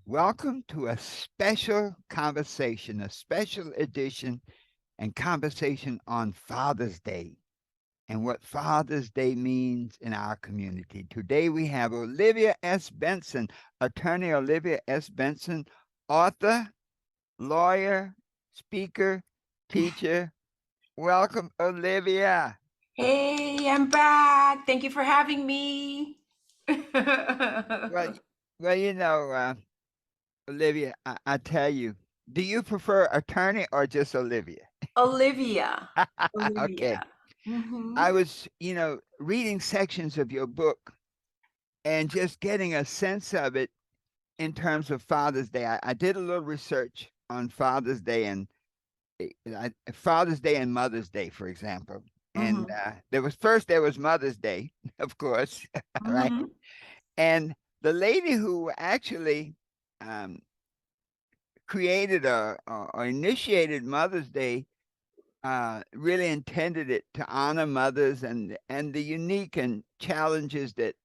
Welcome to a special conversation, a special edition and conversation on Father's Day and what Father's Day means in our community. Today we have Olivia S. Benson, attorney Olivia S. Benson, author, lawyer, speaker, teacher. Welcome, Olivia. Hey, I'm back. Thank you for having me. Well, well, Olivia, I tell you, do you prefer attorney or just Olivia? Olivia. Okay. Olivia. hmm I was, reading sections of your book and just getting a sense of it in terms of Father's Day. I did a little research on Father's Day and Father's Day and Mother's Day, for example. And hmm there was Mother's Day, of course, right? hmm And the lady who actually um, created or initiated Mother's Day really intended it to honor mothers and the unique and challenges that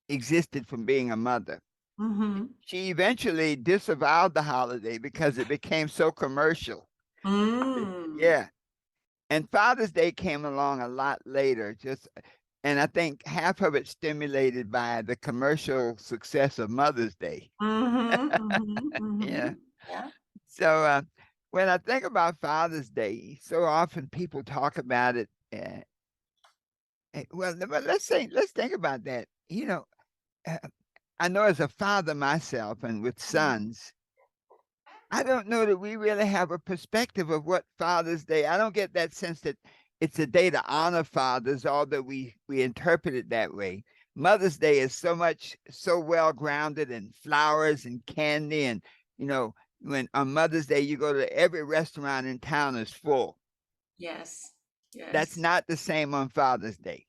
existed from being a mother. hmm She eventually disavowed the holiday because it became so commercial. Mm. Yeah. And Father's Day came along a lot later, and I think half of it stimulated by the commercial success of Mother's Day. Yeah. Yeah. So when I think about Father's Day, so often people talk about it. Well, but let's think about that. Uh, I know as a father myself and with sons, I don't know that we really have a perspective of what Father's Day. I don't get that sense that it's a day to honor fathers, although we interpret it that way. Mother's Day is so well grounded in flowers and candy, and when on Mother's Day you go to every restaurant in town is full. Yes. That's Yes. not the same on Father's Day.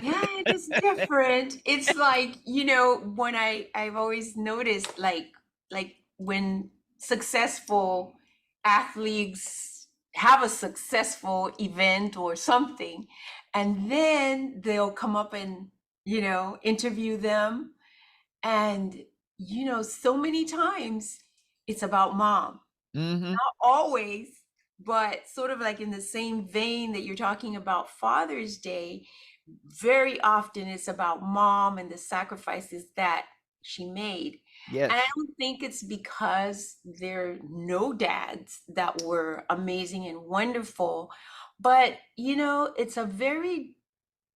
Yeah, it is different. It's like, when I've always noticed like when successful athletes have a successful event or something, and then they'll come up and, interview them. And, so many times it's about mom. Hmm. Not always, but sort of like in the same vein that you're talking about Father's Day, very often it's about mom and the sacrifices that she made. And I Yes. don't think it's because there are no dads that were amazing and wonderful, but it's a very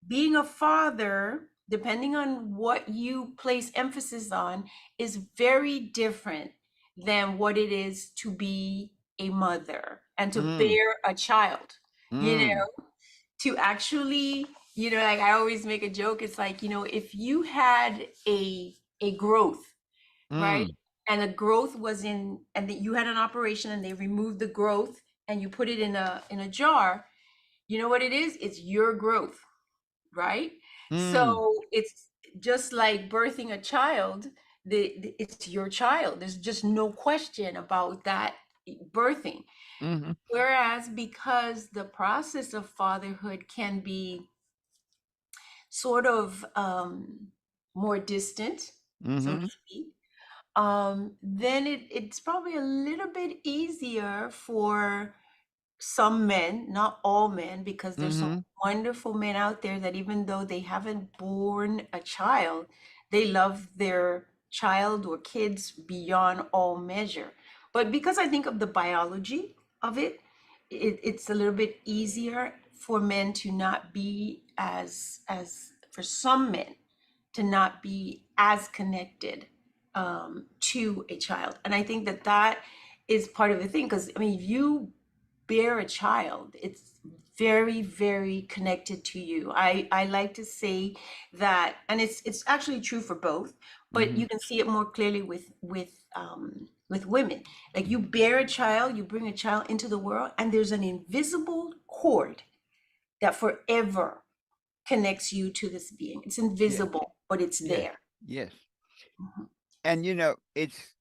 being a father, depending on what you place emphasis on, is very different than what it is to be a mother and to Mm, bear a child. You mm, know, to actually, like I always make a joke, it's like, if you had a growth, right? mm, And the growth was in, and that you had an operation and they removed the growth and you put it in a jar, you know what it is? It's your growth, right? mm, So it's just like birthing a child, it's your child. There's just no question about that birthing. mhm, Whereas because the process of fatherhood can be sort of more distant, so to mhm, speak, then it's probably a little bit easier for some men, not all men, because there's some mhm. wonderful men out there that even though they haven't born a child, they love their child or kids beyond all measure. But because I think of the biology of it's a little bit easier for men to not be as for some men to not be as connected to a child. And I think that that is part of the thing. Because, I mean, if you bear a child, it's very, very connected to you. I like to say that, and it's actually true for both, but Mhm. you can see it more clearly with women. Like you bear a child, you bring a child into the world, and there's an invisible cord that forever connects you to this being. It's Yes, invisible, but it's yes, there. yes. Mhm. And it's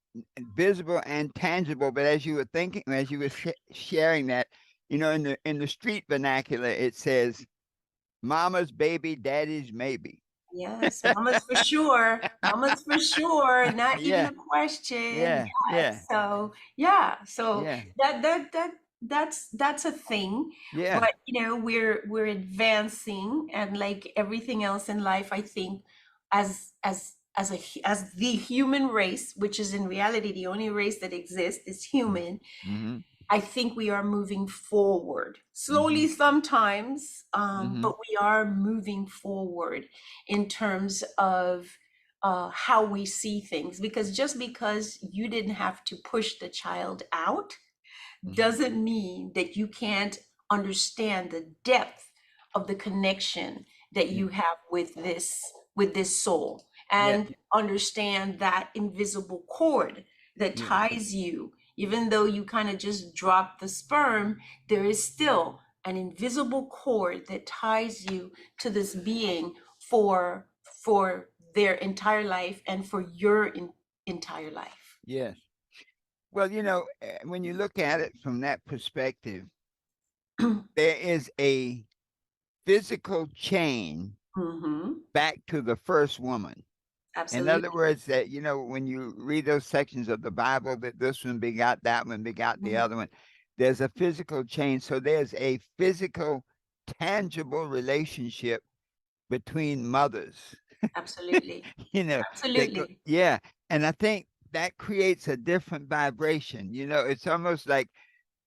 visible and tangible. But as you were sharing that, in the street vernacular, it says, "Mama's baby, daddy's maybe." Yes, mamas for sure. Mamas for sure. Not even Yeah, a question. yeah, yeah, Yes. So yeah. So yeah, that's a thing. yeah. But we're advancing, and like everything else in life, I think as the human race, which is in reality the only race that exists, is Mm, human. mhm, I think we are moving forward slowly mhm, sometimes, mhm, but we are moving forward in terms of how we see things. Because just because you didn't have to push the child out mhm, doesn't mean that you can't understand the depth of the connection that yeah, you have with this soul, yeah, and understand that invisible cord that yeah, ties you. Even though you kind of just drop the sperm, there is still an invisible cord that ties you to this being for their entire life and for your entire life. yes. Well, when you look at it from that perspective, there is a physical chain Hmm. back to the first woman. In other Absolutely. words, that when you read those sections of the Bible, that this one begot that one, begot the Mhm. other one, there's a physical chain. So there's a physical, tangible relationship between mothers. Absolutely. you know, that go, Absolutely. yeah. And I think that creates a different vibration. It's almost like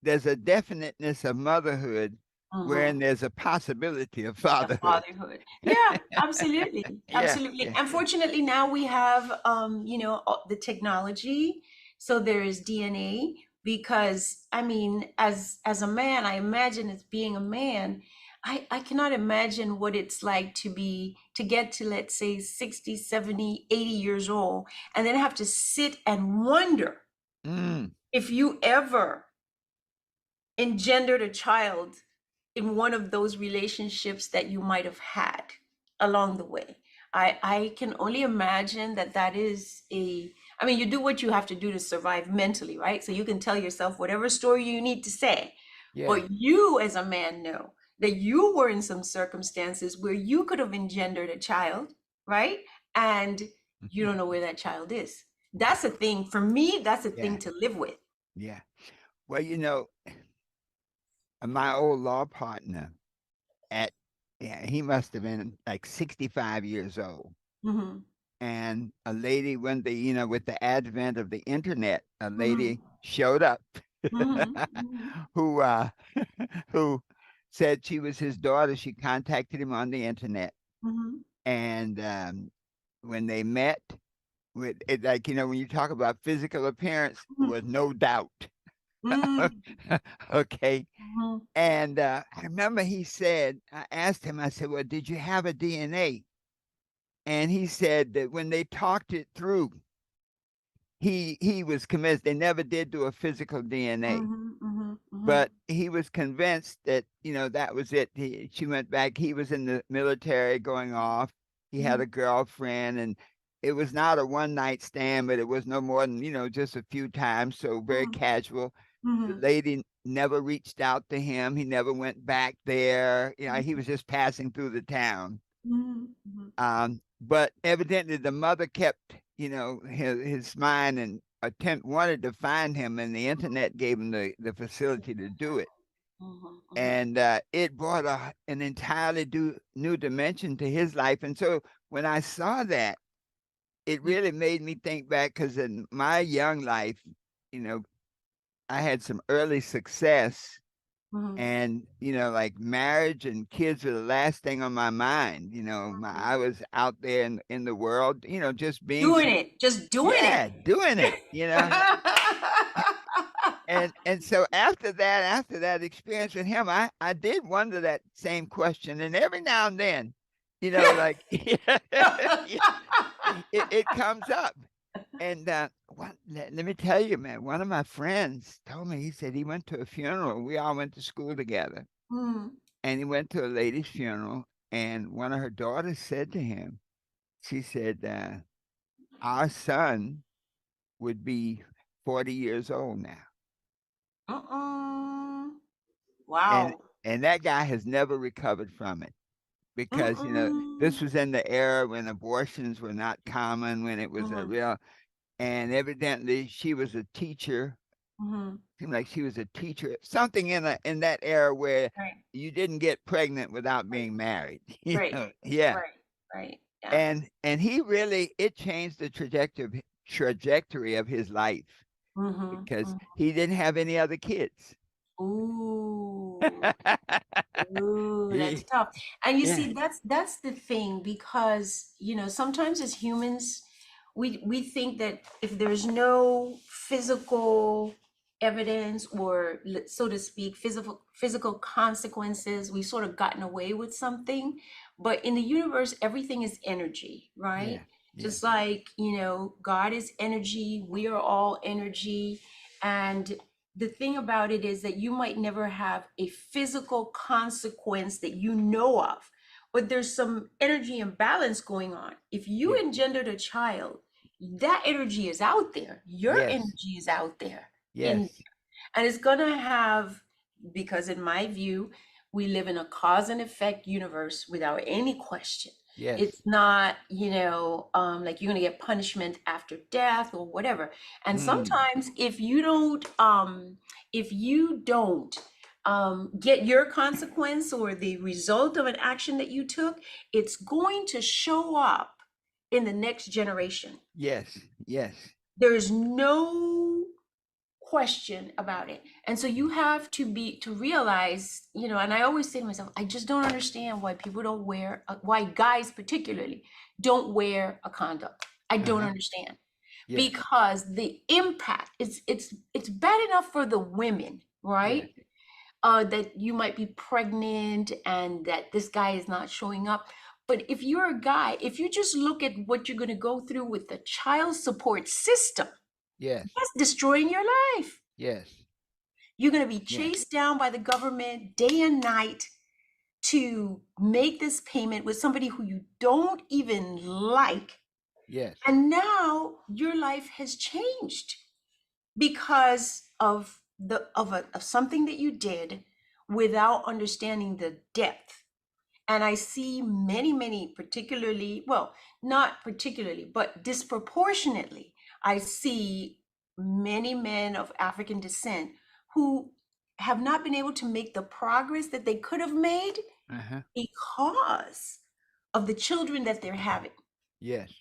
there's a definiteness of motherhood Hmm. wherein there's a possibility of The fatherhood. fatherhood. Yeah, absolutely. Yeah, Absolutely. yeah, And fortunately now we have the technology. So there is DNA, because I mean, as a man, I imagine as being a man, I cannot imagine what it's like to get to, let's say, 60, 70, 80 years old, and then have to sit and wonder mm, if you ever engendered a child in one of those relationships that you might have had along the way. I can only imagine that that is I mean, you do what you have to do to survive mentally, right? So you can tell yourself whatever story you need to say. yeah. But you, as a man, know that you were in some circumstances where you could have engendered a child, right? And you don't know where that child is. That's a thing. For me, that's a Yeah, thing to live with. yeah. Well, my old law partner at yeah, he must have been like 65 years old. Hmm. And a lady, when with the advent of the internet, a Hmm. lady showed up Hmm. Hmm. who who said she was his daughter. She contacted him on the internet, Hmm. and when they met, with it, like when you talk about physical appearance, Mhm, was no doubt. mm, Okay. mhm, And I remember he said, I asked him, I said, "Well, did you have a DNA?" And he said that when they talked it through, he was convinced they never did do a physical DNA, mhm, mhm, but mhm, he was convinced that that was it. She went back. He was in the military, going off. He had mhm, a girlfriend, and it was not a one night stand, but it was no more than just a few times. So very mhm, casual. The mhm, lady never reached out to him. He never went back there. He mhm, was just passing through the town. mhm, mhm, But evidently the mother kept, his mind and attempt wanted to find him, and the internet gave him the facility to do it. mhm, mhm, And it brought an entirely new dimension to his life. And so when I saw that, it really made me think back because in my young life, you know, I had some early success. mhm, And, like marriage and kids were the last thing on my mind. mhm. I was out there in the world, just being Doing some, it, just doing yeah, it. doing it. And so after that experience with him, I did wonder that same question. And every now and then, like it comes up. And let me tell you, man, one of my friends told me, he said he went to a funeral. We all went to school together. Mm, And he went to a lady's funeral, and one of her daughters said to him, she said, "Our son would be 40 years old now." uh-uh. And Wow. and that guy has never recovered from it. because, Mm-mm. this was in the era when abortions were not common, when it was a Mhm. real, and evidently she was a teacher. Mhm. Seemed like she was a teacher, something in that era where Right. you didn't get pregnant without being married. Right. Yeah. Right. Right. Yeah. And he really, it changed the trajectory of his life Mhm. because Mhm. he didn't have any other kids. Ooh. Ooh, that's He tough. And you Yeah, see, that's the thing because, sometimes as humans, we think that if there's no physical evidence or so to speak, physical consequences, we've sort of gotten away with something. But in the universe, everything is energy, right? yeah, yes, Just like, God is energy, we are all energy. And the thing about it is that you might never have a physical consequence that you know of, but there's some energy imbalance going on. If you yes, engendered a child, that energy is out there. Your yes, energy is out there. In yes, and it's gonna have, because in my view, we live in a cause and effect universe without any question. yes. It's not, like you're gonna get punishment after death or whatever. And Mm, sometimes if you don't get your consequence or the result of an action that you took, it's going to show up in the next generation. yes, yes, There's no question about it. And so you have to realize, and I always say to myself, I just don't understand why people don't why guys particularly don't wear a condom. I don't uh-huh, understand. yes, Because the impact, it's bad enough for the women, yes, right? That you might be pregnant and that this guy is not showing up. But if you're a guy, if you just look at what you're going to go through with the child support system, yes, that's destroying your life. yes, You're going to be yes, chased down by the government day and night to make this payment with somebody who you don't even like. yes, And now your life has changed because of something that you did without understanding the depth. And I see many, particularly, well, not particularly, but disproportionately, I see many men of African descent who have not been able to make the progress that they could have made uh-huh, because of the children that they're having. yes,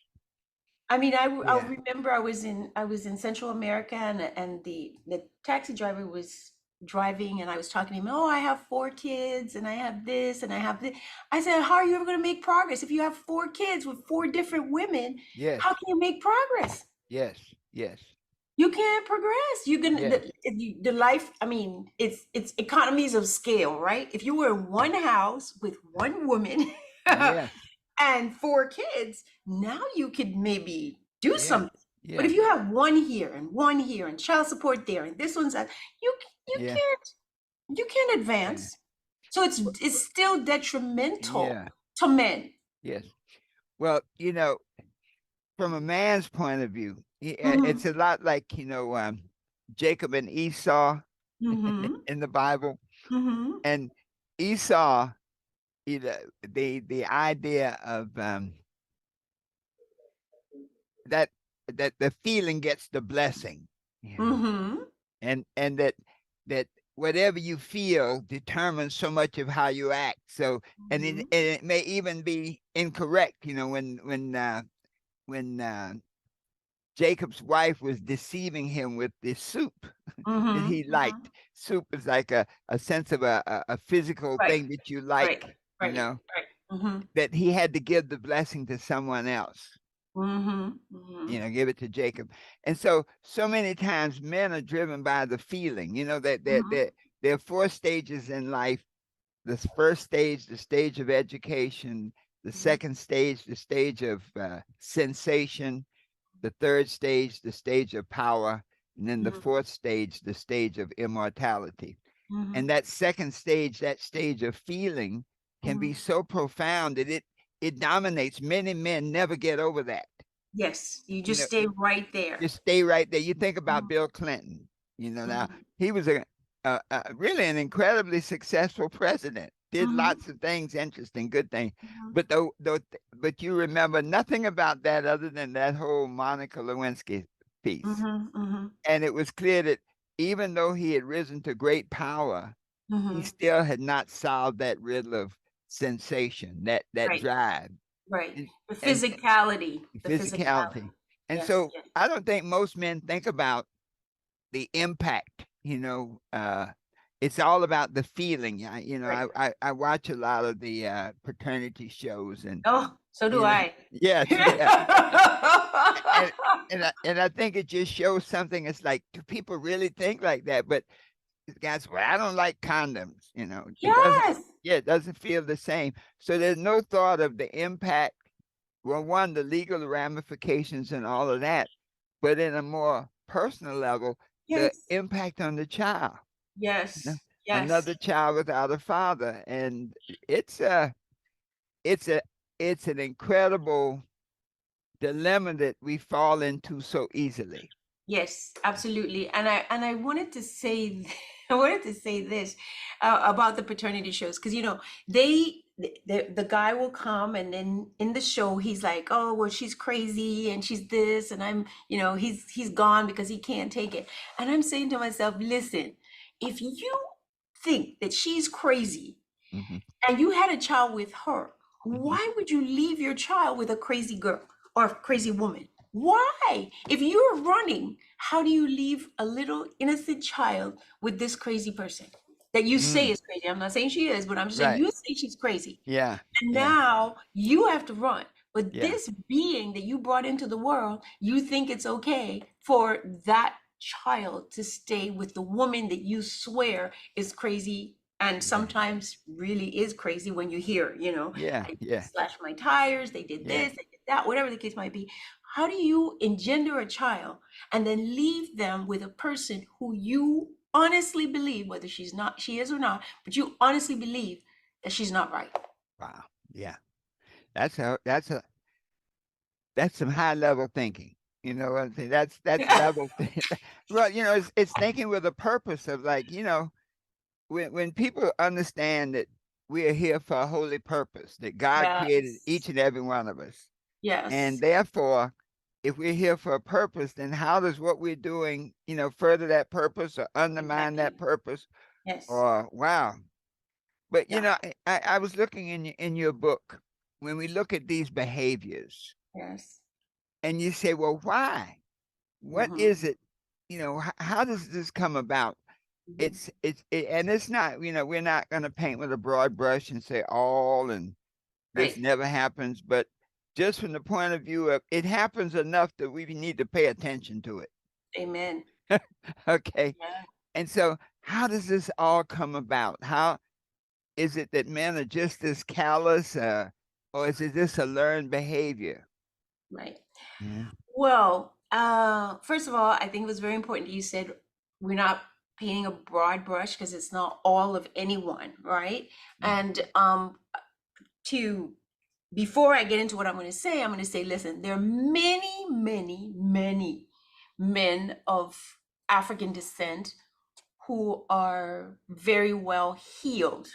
I mean, I yeah, remember I was in Central America, and the taxi driver was driving, and I was talking to him. Oh, I have 4 kids and I have this and I have this. I said, how are you ever going to make progress if you have 4 kids with 4 different women? yes, How can you make progress? yes, yes, You can't progress. You can yes, the life. I mean, it's economies of scale, right? If you were in one house with one woman yes, and 4 kids, now you could maybe do yes, something. But if yes, you have one here and child support there and this one's that, you you yeah, can't yeah, advance. So it's still detrimental yeah, to men. yes. Well, from a man's point of view, Hmm. it's a lot like, Jacob and Esau Hmm. in the Bible. Hmm. And Esau, the idea of that that the feeling gets the blessing, Hmm. and that whatever you feel determines so much of how you act. So, and Hmm. it may even be incorrect. When Jacob's wife was deceiving him with this soup that Hmm. he Hmm. liked. Soup is like a sense of a physical Right, thing that you right, like, right, right. Hmm. that he had to give the blessing to someone else, Hmm. Hmm. give it to Jacob. And so many times men are driven by the feeling, that Hmm. there are 4 stages in life. The first stage, the stage of education; the second stage, the stage of sensation; the third stage, the stage of power; and then the Hmm. fourth stage, the stage of immortality. Hmm. And that second stage, that stage of feeling, can be Hmm. so profound that it dominates. Many men never get over that. Yes, you You just know, stay right there. just stay right there. You think about Mhm, Bill Clinton. Now mhm, he was a really an incredibly successful president, did Mm-hmm. lots of things, interesting, good things. Mm-hmm. But you remember nothing about that other than that whole Monica Lewinsky piece. Mm-hmm. Mm-hmm. And it was clear that even though he had risen to great power, he Mm-hmm. still had not solved that riddle of sensation, that Right. drive, Right. and The and physicality. The physicality. physicality. And Yes. so Yes. I don't think most men think about the impact. It's all about the feeling. Right. I watch a lot of the paternity shows, and Oh, so do you know, I. yes, yeah, and and I think it just shows something. It's like, do people really think like that? But the guys, well, I don't like condoms. It doesn't. Yes. Yeah, it doesn't feel the same. So there's no thought of the impact. Well, one, the legal ramifications and all of that, but in a more personal level, the Yes. impact on the child. you know, Yes. Yes. Another child without a father, and it's a, it's a, it's an incredible dilemma that we fall into so easily. Yes, absolutely. And I wanted to say I wanted to say this about the paternity shows because the guy will come and then in the show he's like, "Oh, well she's crazy and she's this and he's gone because he can't take it." And I'm saying to myself, "Listen, if you think that she's crazy Hmm. and you had a child with her, Hmm. why would you leave your child with a crazy girl or a crazy woman? Why? If you're running, how do you leave a little innocent child with this crazy person that you say Mm, is crazy? I'm not saying she is, but I'm just saying right. you say she's crazy. Yeah. And Yeah. now you have to run. But Yeah. this being that you brought into the world, you think it's okay for that child to stay with the woman that you swear is crazy and Yeah. sometimes really is crazy when you hear, Yeah. I Yeah. slashed my tires, they did Yeah. this, they did that, whatever the case might be. How do you engender a child and then leave them with a person who you honestly believe, whether she is or not, but you honestly believe that she's not right? Wow. Yeah. That's some high level thinking. You know what I'm saying? That's level. Well, it's thinking with a purpose of, like, when people understand that we are here for a holy purpose, that God created Yes. each and every one of us, and Yes. therefore, if we're here for a purpose, then how does what we're doing, further that purpose or undermine that Exactly. purpose? Yes. Or wow. But Yeah. I was looking in your book, when we look at these behaviors, Yes. and you say, well, why? What Mm-hmm. is it? How does this come about? Mm-hmm. And it's not, we're not going to paint with a broad brush and say all, and this Right. never happens, but just from the point of view of, it happens enough that we need to pay attention to it. Amen. Okay. Yeah. And so, how does this all come about? How is it that men are just this callous, or is it just a learned behavior? Right. Yeah. Well, first of all, I think it was very important that you said we're not painting a broad brush because it's not all of anyone, right? Mm. And to before I get into what I'm going to say, listen, there are many, many, many men of African descent who are very well healed.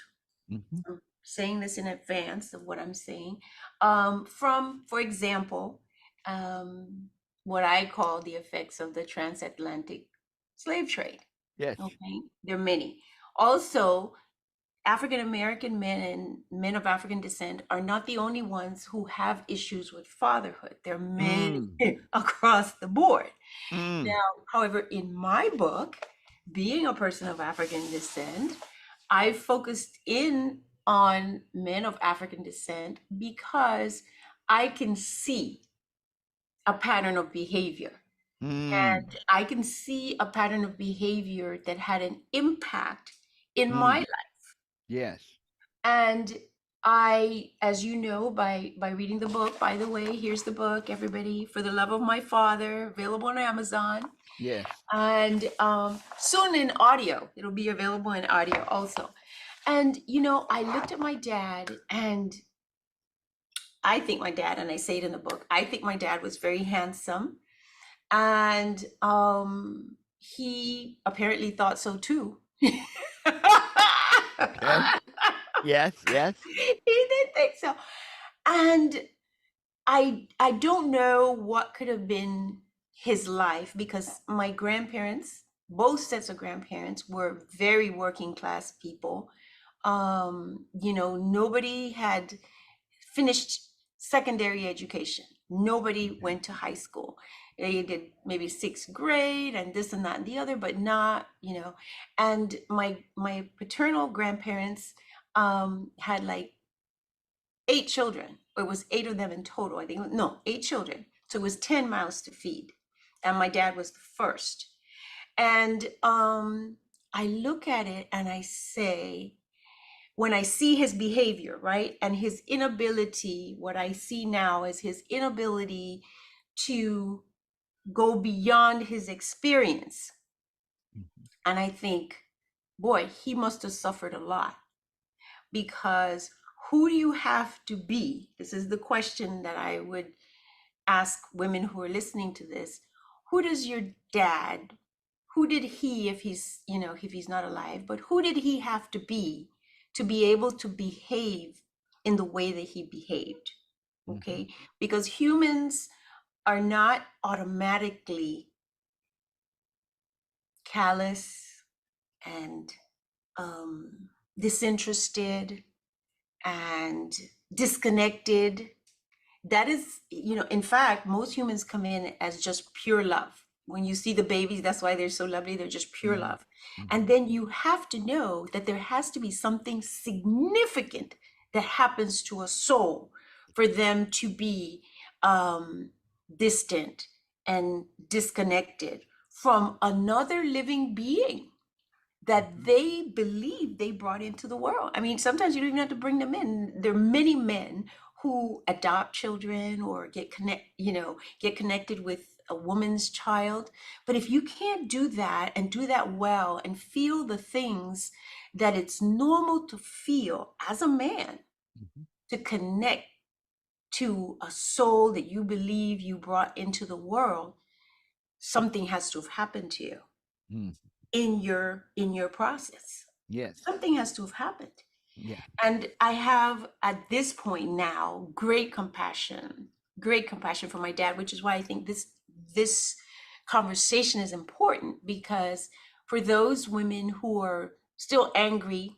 Mhm. I'm saying this in advance of what I'm saying. From, for example, um, what I call the effects of the transatlantic slave trade. Yes. Okay, there are many. Also, African American men and men of African descent are not the only ones who have issues with fatherhood. There are many Mm. across the board. Mm. Now, however, in my book, being a person of African descent, I focused in on men of African descent because I can see a pattern of behavior. Mm. And I can see a pattern of behavior that had an impact in my Mm. life. Yes. And I, as you know, by reading the book, by the way, here's the book, everybody, For the Love of My Father, available on Amazon. Yes. And soon in audio, it'll be available in audio also. And I looked at my dad, and I think my dad, and I say it in the book, I think my dad was very handsome, and he apparently thought so too. Okay. Yes, yes. He didn't think so. And I don't know what could have been his life because my grandparents, both sets of grandparents, were very working class people. Nobody had finished secondary education. Nobody Mhm, went to high school. They did maybe sixth grade and this and that and the other, but not. And my paternal grandparents had like 8 children. It was 8 of them in total. I think no, 8 children. So it was 10 mouths to feed, and my dad was the first. And I look at it and I say, when I see his behavior, right, and his inability, what I see now is his inability to go beyond his experience. mhm, And I think, boy, he must have suffered a lot because who do you have to be? This is the question that I would ask women who are listening to this. Who does your dad, who did he, if he's not alive, but who did he have to be able to behave in the way that he behaved? mhm, Okay. Because humans are not automatically callous and disinterested and disconnected. That is, in fact, most humans come in as just pure love. When you see the babies, that's why they're so lovely. They're just pure mhm, love. And mhm, then you have to know that there has to be something significant that happens to a soul for them to be distant and disconnected from another living being that mhm. they believe they brought into the world. I mean, sometimes you don't even have to bring them in. There are many men who adopt children or get connected with a woman's child. But if you can't do that and do that well and feel the things that it's normal to feel as a man, Mhm, to connect to a soul that you believe you brought into the world, something has to have happened to you mm. in your process. Yes. Something has to have happened. Yeah. And I have at this point now great compassion for my dad, which is why I think this conversation is important, because for those women who are still angry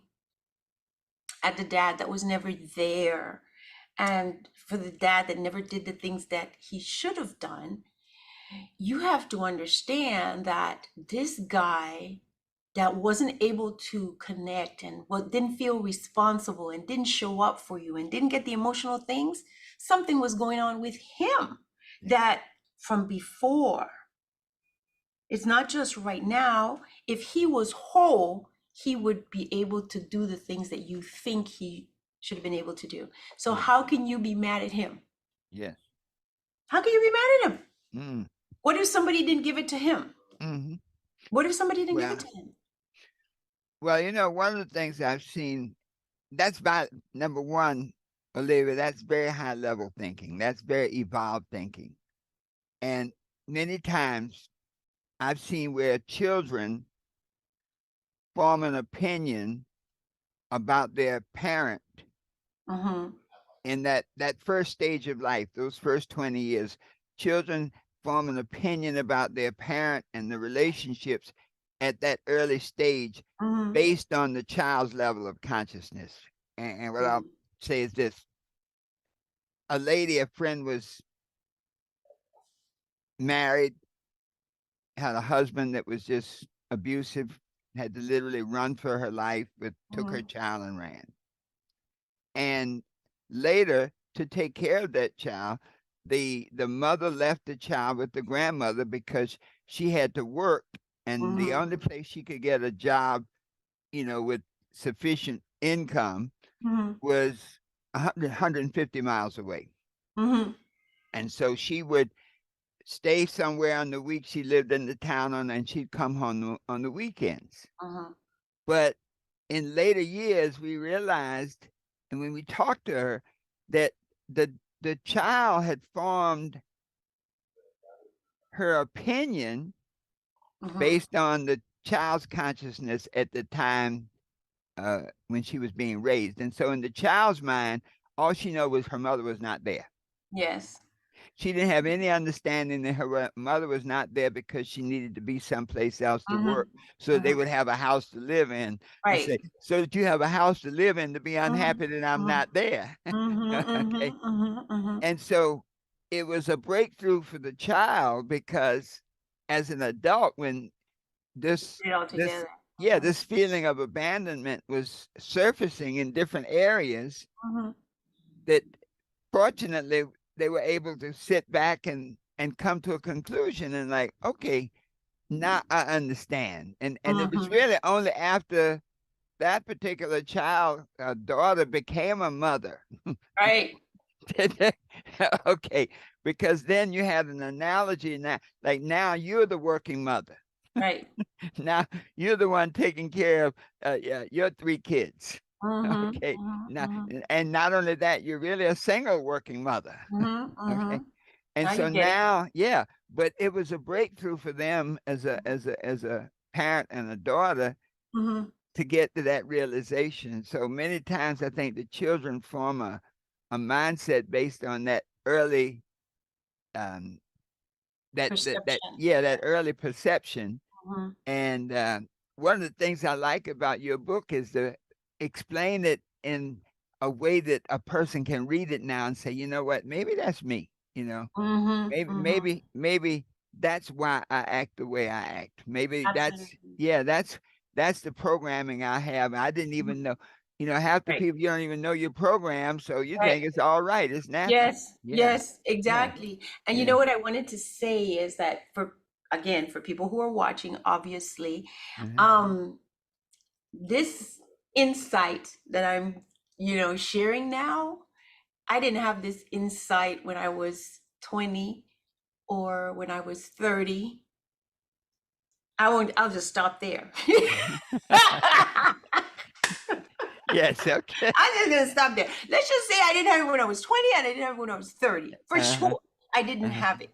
at the dad that was never there, and for the dad that never did the things that he should have done, you have to understand that this guy that wasn't able to connect and what didn't feel responsible and didn't show up for you and didn't get the emotional things, something was going on with him Yeah. that from before. It's not just right now. If he was whole, he would be able to do the things that you think he should have been able to do. So Yeah. how can you be mad at him? Yes. How can you be mad at him? Mm. What if somebody didn't give it to him? Mhm. What if somebody didn't give it Well, to him? one of the things I've seen, that's by number one, Olivia, that's very high level thinking. That's very evolved thinking. And many times I've seen where children form an opinion about their parent Mm-hmm. in that first stage of life, those first 20 years. Children form an opinion about their parent and the relationships at that early stage Mm-hmm. based on the child's level of consciousness. And what I'll say is this: a friend was married, had a husband that was just abusive, had to literally run for her life, but took her Mm-hmm. child and ran. And later, to take care of that child, the mother left the child with the grandmother because she had to work, and the Mm-hmm. only place she could get a job, with sufficient income Mm-hmm. was 150 miles away. Mm-hmm. And so she would stay somewhere on the week she lived in the town on, and she'd come home on the weekends. Mm-hmm. But in later years, we realized, and when we talked to her, that the child had formed her opinion Mm-hmm. based on the child's consciousness at the time when she was being raised. And so in the child's mind, all she knew was her mother was not there. Yes. She didn't have any understanding that her mother was not there because she needed to be someplace else to Mm-hmm. work so that they Mm-hmm. would have a house to live in. And Right. say, so that you have a house to live in to be Mm-hmm. unhappy that I'm not there. Mm-hmm. Okay. Mm-hmm. Mm-hmm. Mm-hmm. And so it was a breakthrough for the child because as an adult, when this, Put it all this, together. yeah, this feeling of abandonment was surfacing in different areas Mm-hmm. that fortunately they were able to sit back and come to a conclusion and like, okay, now I understand. And it was Mm-hmm. really only after that particular child, daughter, became a mother. Right. Okay, because then you had an analogy now, like now you're the working mother. Right. Now you're the one taking care of yeah, your three kids. Mm-hmm. Okay, now Mm-hmm. and not only that, you're really a single working mother. Mm-hmm. Okay, Mm-hmm. and Now so you get it. now, yeah, but it was a breakthrough for them as a parent and a daughter Mm-hmm. to get to that realization. So many times I think the children form a mindset based on that early um that Perception. yeah, that early perception. Mm-hmm. And one of the things I like about your book is to explain it in a way that a person can read it now and say, you know what, maybe that's me, you know. Mm-hmm. Mm-hmm. Maybe that's why I act the way I act. Maybe that's Absolutely. yeah, that's the programming I have. I didn't Mhm. even know. You know, half the Right. people you don't even know your program, so you Right. think it's all right. It's natural. Yes. Yeah, Yes. yeah, Exactly. And you yeah. know what I wanted to say is that for again for people who are watching, obviously, Uh-huh. um, this insight that I'm, sharing now, I didn't have this insight when I was 20 or when I was 30. I'll just stop there. Yes, okay. I'm just gonna stop there. Let's just say I didn't have it when I was 20 and I didn't have it when I was 30. For Uh-huh, sure. I didn't uh-huh. have it.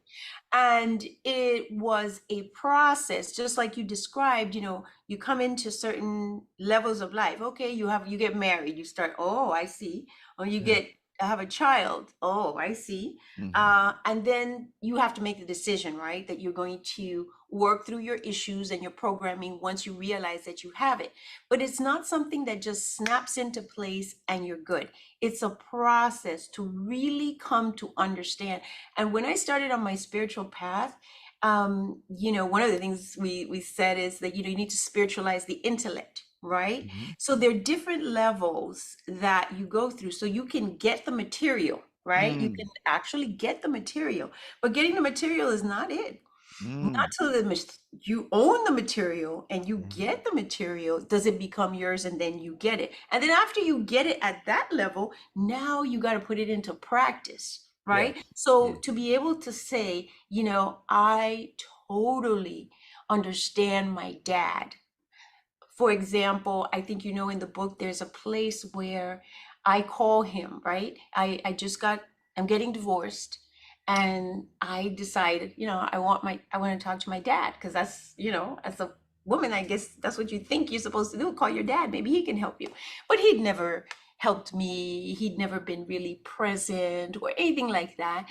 And it was a process, just like you described, you come into certain levels of life. Okay, you get married, you start, oh, I see. Or you Uh, get have a child. Oh, I see. mhm. And then you have to make the decision, right? That you're going to work through your issues and your programming once you realize that you have it. But it's not something that just snaps into place and you're good. It's a process to really come to understand. And when I started on my spiritual path, one of the things we said is that you need to spiritualize the intellect, right? Mhm. So there are different levels that you go through. So you can get the material, right? You can Mm, actually get the material, but getting the material is not it. Not mm, till you own the material and you mhm. get the material, does it become yours and then you get it. And then after you get it at that level, now you got to put it into practice, right? Yes, So yes. to be able to say, I totally understand my dad. For example, I think in the book there's a place where I call him, right? I'm getting divorced and I decided, I want to talk to my dad because that's, as a woman, I guess that's what you think you're supposed to do, call your dad, maybe he can help you. But he'd never helped me. He'd never been really present or anything like that.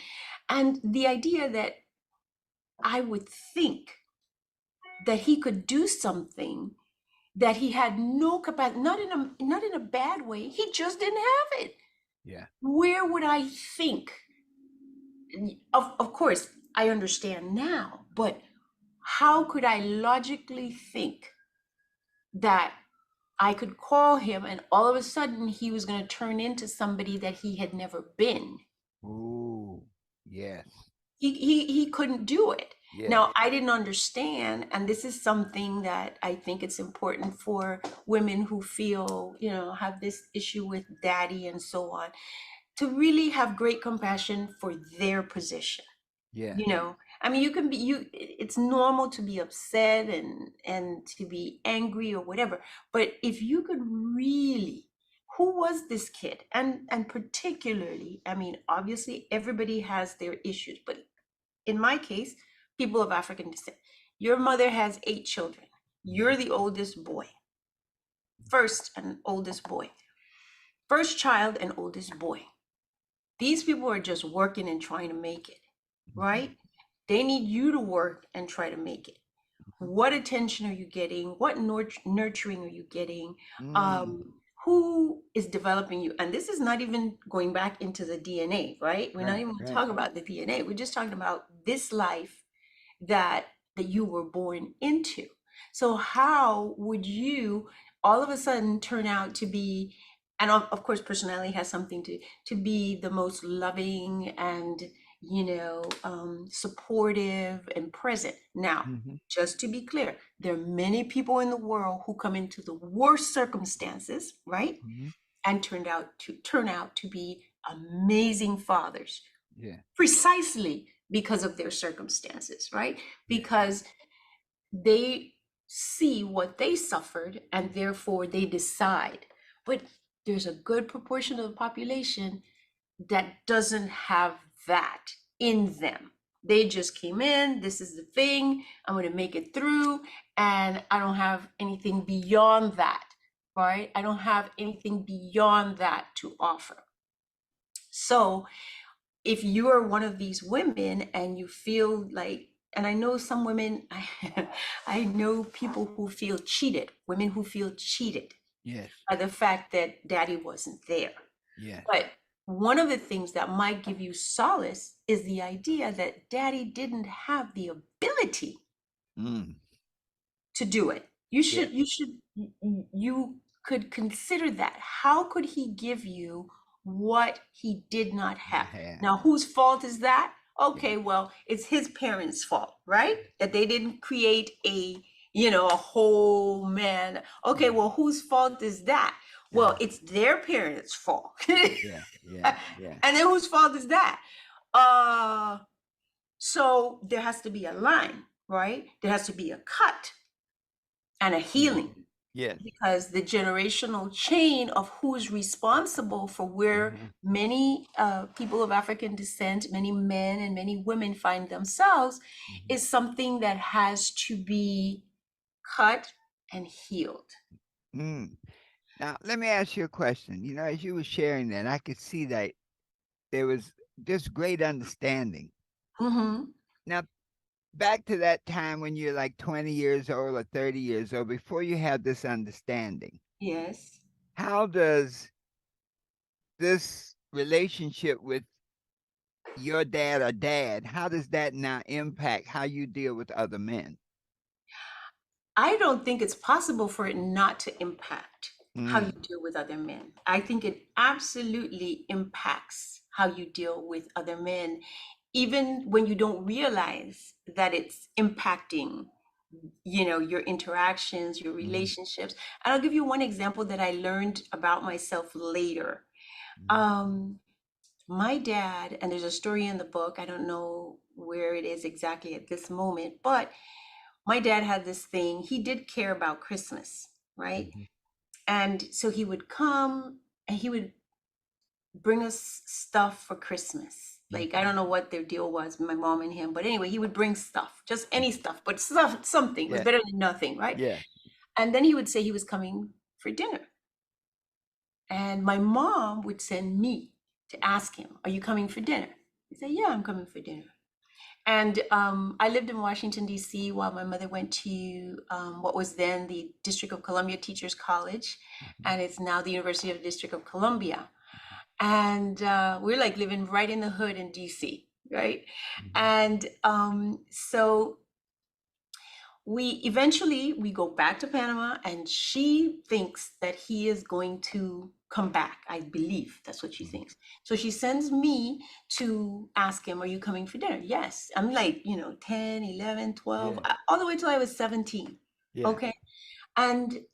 And the idea that I would think that he could do something that he had no capacity, not in a bad way. He just didn't have it. Yeah. Where would I think? Of course, I understand now, but how could I logically think that I could call him and all of a sudden he was going to turn into somebody that he had never been? Ooh, yes, He couldn't do it. yes. Now, I didn't understand, and this is something that I think it's important for women who feel, have this issue with daddy and so on, to really have great compassion for their position. Yes. I mean, you can be you it's normal to be upset and to be angry or whatever, but if you could really, who was this kid? And particularly, I mean, obviously everybody has their issues, but in my case, people of African descent. Your mother has 8 children. You're Mhm. the oldest boy. first and oldest boy. First child and oldest boy. These people are just working and trying to make it, Mhm. right? They need you to work and try to make it. Mhm. What attention are you getting? What nurturing are you getting? Mm. Um, who is developing you? And this is not even going back into the DNA, right? We're not Right, even right. talking about the DNA. We're just talking about this life that you were born into. So how would you all of a sudden turn out to be, and of course personality has something to be the most loving and supportive and present. Now, Mhm. just to be clear, there are many people in the world who come into the worst circumstances, right? Mhm. And turn out to be amazing fathers Yeah, precisely because of their circumstances, right? yeah. Because they see what they suffered and therefore they decide. But there's a good proportion of the population that doesn't have that in them. They just came in, this is the thing, I'm going to make it through, and I don't have anything beyond that, right? I don't have anything beyond that to offer. So, if you are one of these women and you feel like, and I know some women, I know people who feel cheated, women who feel cheated Yes, by the fact that daddy wasn't there. yes. But one of the things that might give you solace is the idea that daddy didn't have the ability Mm. to do it. Yeah, You could consider that. How could he give you what he did not I have? have. Now, whose fault is that? Yeah. Okay, well, it's his parents' fault, right? That they didn't create a whole man. Okay, Mhm. well, whose fault is that? Well, Uh-huh. it's their parents' fault. Yeah, yeah, And yeah. then whose fault is that? Uh, so there has to be a line, right? There has to be a cut and a Yeah. healing Yes. because the generational chain of who is responsible for where Uh-huh. many people of African descent, many men and many women find themselves Mhm. is something that has to be cut and healed. Mm. Now, let me ask you a question. As you were sharing that, I could see that there was just great understanding. Hmm. Now, back to that time when you're like 20 years old or 30 years old, before you have this understanding, Yes. how does this relationship with your dad, how does that now impact how you deal with other men? I don't think it's possible for it not to impact how you Mm. deal with other men. I think it absolutely impacts how you deal with other men, even when you don't realize that it's impacting, your interactions, your Mhm. relationships. And I'll give you one example that I learned about myself later. Mhm. Um, my dad, and there's a story in the book, I don't know where it is exactly at this moment, but my dad had this thing. He did care about Christmas, right? Mhm. And so he would come and he would bring us stuff for Christmas. Like, I Mhm. don't know what their deal was, my mom and him, but anyway, he would bring stuff, just any stuff, but stuff, something. It was Yeah, better than nothing, right? yeah. And then he would say he was coming for dinner. And my mom would send me to ask him, "Are you coming for dinner?" He said, "Yeah, I'm coming for dinner." And I lived in Washington, D.C. while my mother went to what was then the District of Columbia Teachers College, Mhm. and it's now the University of District of Columbia. And we're like living right in the hood in DC, right? Mhm. And so we go back to Panama, and she thinks that he is going to come back. I believe that's what she Mhm. thinks. So she sends me to ask him, "Are you coming for dinner?" Yes. I'm like, 10, 11, 12, Yeah, all the way till I was 17. yeah. Okay. And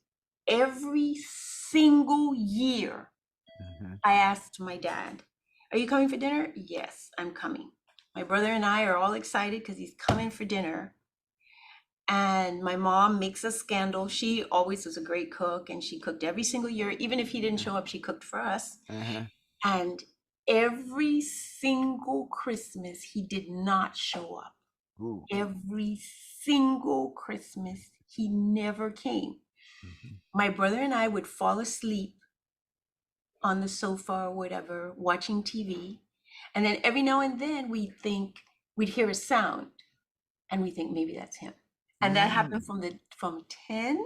every single year Uh-huh. I asked my dad, "Are you coming for dinner?" "Yes, I'm coming." My brother and I are all excited because he's coming for dinner. And my mom makes a scandal. She always was a great cook and she cooked every single year. Even if he didn't show up, she cooked for us. Uh-huh. And every single Christmas, he did not show up. Ooh. Every single Christmas, he never came. Mhm. My brother and I would fall asleep on the sofa or whatever, watching TV. And then every now and then we'd hear a sound and we think maybe that's him. And that happened Mm. from 10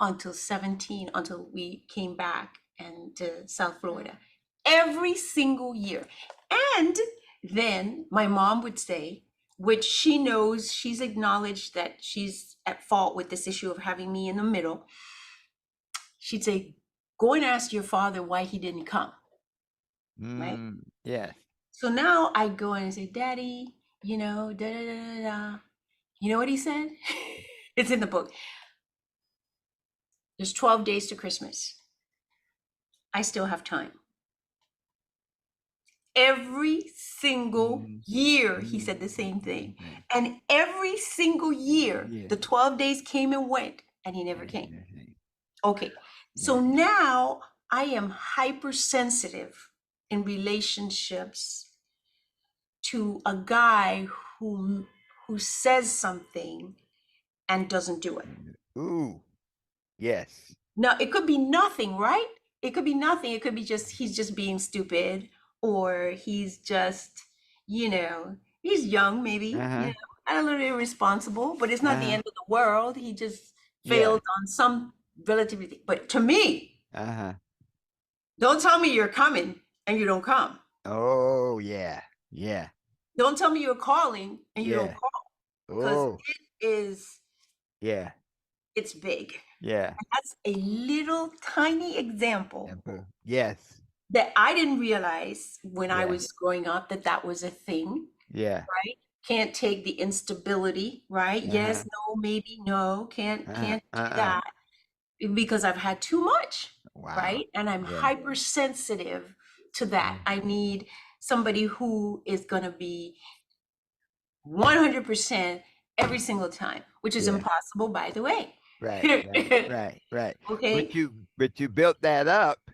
until 17, until we came back and to South Florida. Every single year. And then my mom would say, which she knows, she's acknowledged that she's at fault with this issue of having me in the middle. She'd say, go and ask your father why he didn't come, right? Mm. Yes. So now I go in and say, Daddy, da da da da da. You know what he said? It's in the book. There's 12 days to Christmas. I still have time. Every single Mm. year, he Mm. said the same thing. Mhm. And every single year, Yeah. the 12 days came and went, and he never came. Mhm. Okay. Yeah. So now I am hypersensitive in relationships to a guy who says something and doesn't do it. Ooh. Yes. Now, it could be nothing, right? It could be nothing. It could be just he's just being stupid, or he's just, he's young, maybe, Uh-huh. and a little irresponsible, but it's not the Uh-huh. end of the world. He just Yeah. failed on some relativity. But to me, Uh-huh. don't tell me you're coming and you don't come. Oh, yeah. Yeah. Don't tell me you're calling and you don't Yeah. call, because Oh, yeah. it's big. Yeah. That's a little tiny Yeah, example boo. Yes. that I didn't realize when I Yeah. was growing up that that was a thing, Yeah. right? Can't take the instability, right? Yes, Uh-huh. no, maybe, no, Uh-huh. can't do Uh-uh. that because I've had too much, Wow. right? And I'm Yeah. hypersensitive to that. Yeah. I need somebody who is going to be 100% every single time, which is Yeah. impossible, by the way. Right. Right. Right. Right. Okay? But you built that up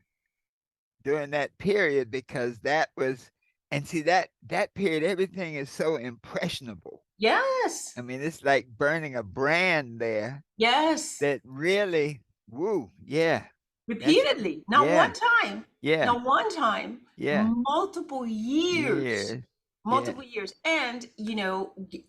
during that period because that was, and see that period, everything is so impressionable. Yes. I mean, it's like burning a brand there Yes. that really, woo, yeah. That's Repeatedly, yeah. Yeah. not one time, Yeah. Years. Yeah. multiple years. And,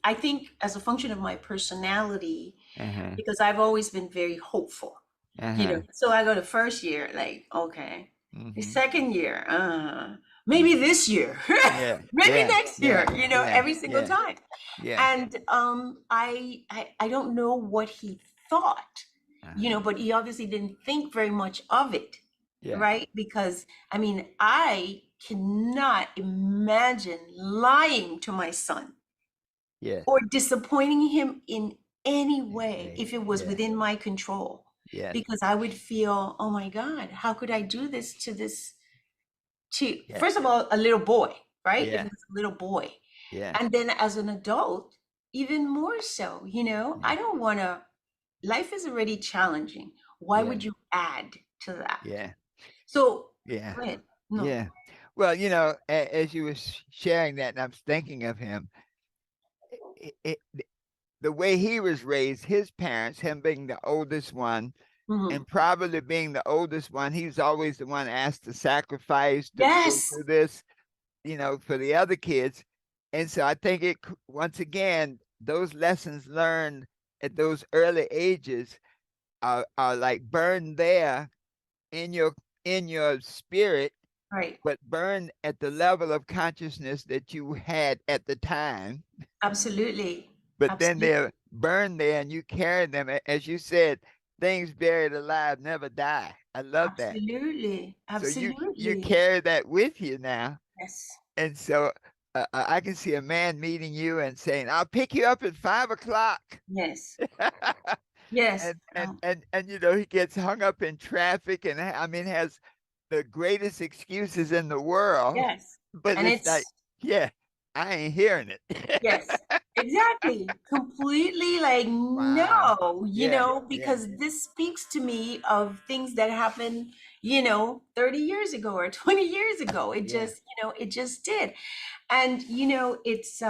I think as a function of my personality, Uh-huh. because I've always been very hopeful, Uh-huh. so I go to first year, like, okay, the Mhm. second year, maybe Mhm. this year, Yeah. maybe Yeah. next year, Yeah. Yeah. every single Yeah. time. Yeah. And I don't know what he thought, Uh-huh. but he obviously didn't think very much of it, Yeah. right? Because I mean, I cannot imagine lying to my son Yes. or disappointing him in any way Hey. if it was Yeah. within my control. Yes. Because I would feel, oh my God, how could I do this to, Yeah. first of all, a little boy, right? If Yeah. it was a little boy. Yeah. And then as an adult, even more so, Yeah. I don't want to, life is already challenging. Why Yeah. would you add to that? Yeah. So, Yeah. go ahead. No. Yeah. Well, as you were sharing that, and I was thinking of him, it, the way he was raised, his parents, him being the oldest one, Hmm. and probably being the oldest one, he was always the one asked to sacrifice, to go Yes. through this, for the other kids. And so I think once again, those lessons learned at those early ages are like burned there in your spirit, Right. but burned at the level of consciousness that you had at the time. Absolutely. But then Absolutely. they're burned there and you carry them. As you said, things buried alive never die. I love that. Absolutely. So you Absolutely. carry that with you now. Yes. And so I can see a man meeting you and saying, "I'll pick you up at 5 o'clock." Yes. Yes. And he gets hung up in traffic and I mean has the greatest excuses in the world, Yes. but And it's it's, like, yeah, I ain't hearing yes, it. exactly. Completely like, Wow. no, Yeah, yeah, because this speaks to me of things that happened, 30 years ago or 20 years ago. It yeah. just, it just did. And, it's,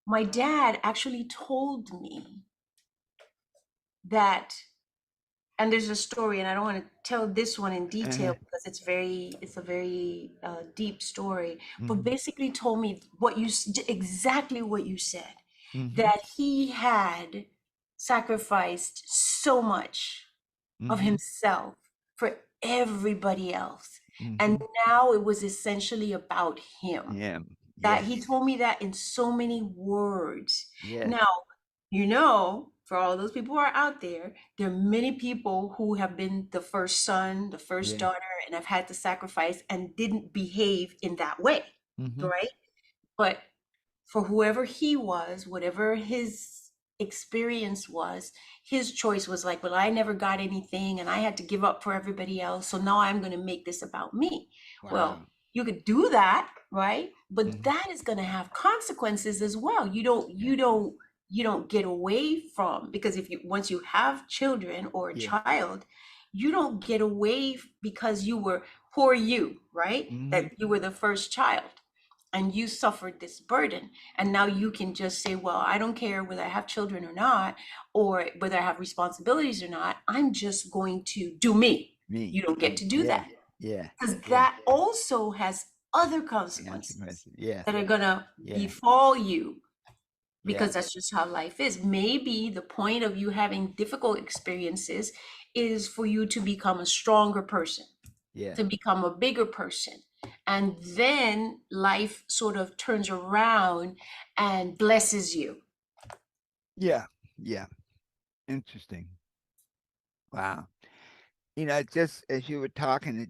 my dad actually told me that And there's a story, and I don't want to tell this one in Uh-huh. detail because it's a very deep story. But Mhm. basically, told me what exactly what you said, Mhm. that he had sacrificed so much of Mhm. himself for everybody else, and Mhm. now it was essentially about him. Yeah. That he Yes. told me that in so many words. Yes. Now, for all those people who are out there are many people who have been the first son, the first Yeah. daughter, and have had to sacrifice and didn't behave in that way, Mhm. right? But for whoever he was, whatever his experience was, his choice was like, well, I never got anything and I had to give up for everybody else. So now I'm going to make this about me. Well, Wow. you could do that, right? But Mhm. that is going to have consequences as well. Yeah. You don't get away from, because if you once you have children or a Yeah. child, you don't get away because you were poor you, right? Mhm. That you were the first child and you suffered this burden, and now you can just say, well, I don't care whether I have children or not, or whether I have responsibilities or not, I'm just going to do me. Me. You don't get to do Yeah. that, Yeah. because Yeah. that also has other consequences Consequences. Yes. that are going to Yeah. befall you, Yeah. because that's just how life is. Maybe the point of you having difficult experiences is for you to become a stronger person, Yeah. to become a bigger person. And then life sort of turns around and blesses you. Yeah. Yeah. Interesting. Wow. Just as you were talking,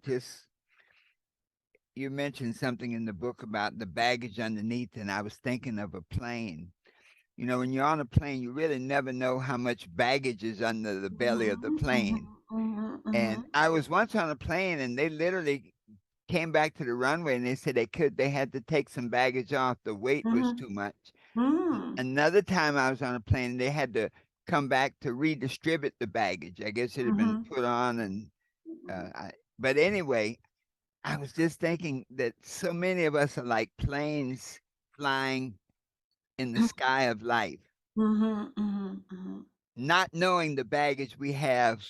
you mentioned something in the book about the baggage underneath, and I was thinking of a plane. When you're on a plane, you really never know how much baggage is under the belly of the Mhm, mhm, plane. mhm, And mhm, I was once on a plane, and they literally came back to the runway, and they said they had to take some baggage off. The weight was mhm, too much. mhm, Another time I was on a plane, they had to come back to redistribute the baggage. I guess it had been mhm, put on, and but anyway, I was just thinking that so many of us are like planes flying in the sky of life, mhm, mhm, mhm. not knowing the baggage we have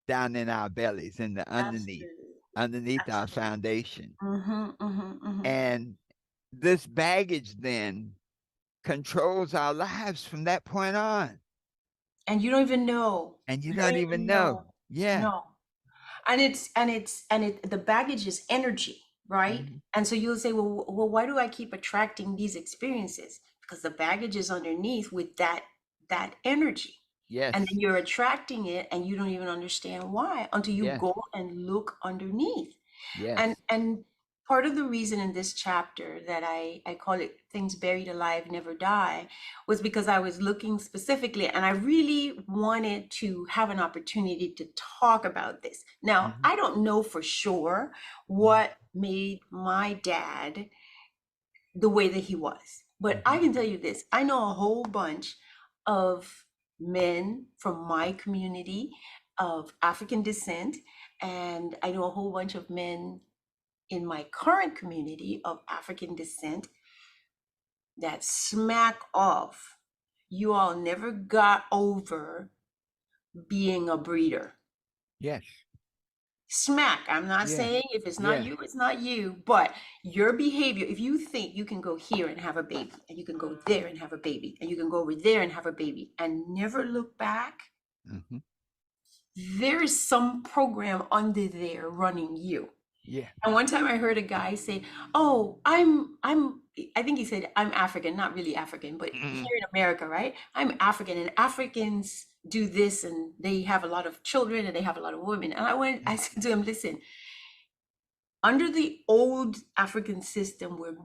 down in our bellies, in the Absolutely. underneath our Absolutely. foundation. Mhm, mhm, mhm. And this baggage then controls our lives from that point on. And you don't even know. And you You don't don't even even know. know. Yeah. No. And the baggage is energy, right? Mhm. And so you'll say, well, why do I keep attracting these experiences? Because the baggage is underneath with that energy, and then Yes. you're attracting it and you don't even understand why until you Yes. go and look underneath. and Yes. and part of the reason in this chapter that I call it things buried alive never die was because I was looking specifically, and I really wanted to have an opportunity to talk about this. Now, Mhm. I don't know for sure Mhm. what made my dad the way that he was, but I Mhm. can tell you this: I know a whole bunch of men from my community of African descent, and I know a whole bunch of men in my current community of African descent that smack off. You all never got over being a breeder. Yes. Smack. I'm not Yeah. saying if it's not Yeah. you, it's not you, but your behavior, if you think you can go here and have a baby, and you can go there and have a baby, and you can go over there and have a baby, and never look back, Mhm. there is some program under there running you. Yeah. And one time I heard a guy say, "Oh, I think he said, I'm African, not really African, but Mhm. here in America, right? I'm African, and Africans do this, and they have a lot of children, and they have a lot of women." And I said to him, "Listen, under the old African system where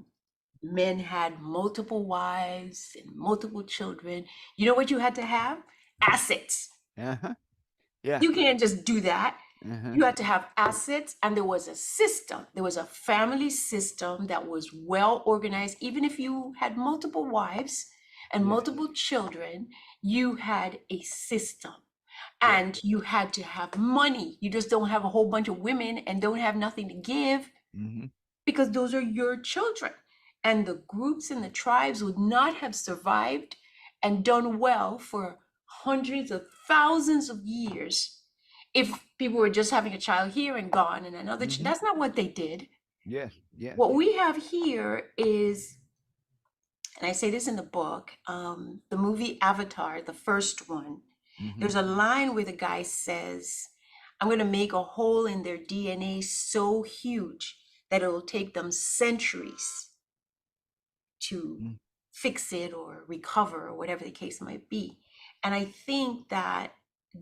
men had multiple wives and multiple children, you know what you had to have? Assets. Uh-huh. Yeah. You can't just do that. Uh-huh. You had to have assets, and there was a system. There was a family system that was well organized. Even if you had multiple wives and Yeah. multiple children, you had a system. Yeah. And you had to have money. You just don't have a whole bunch of women and don't have nothing to give, Mhm. because those are your children. And the groups and the tribes would not have survived and done well for hundreds of thousands of years if people were just having a child here and gone and another, Mhm. that's not what they did. Yes, yes. What we have here is, and I say this in the book, the movie Avatar, the first one, Mhm. there's a line where the guy says, I'm going to make a hole in their DNA so huge that it'll take them centuries to Mm. fix it or recover or whatever the case might be. And I think that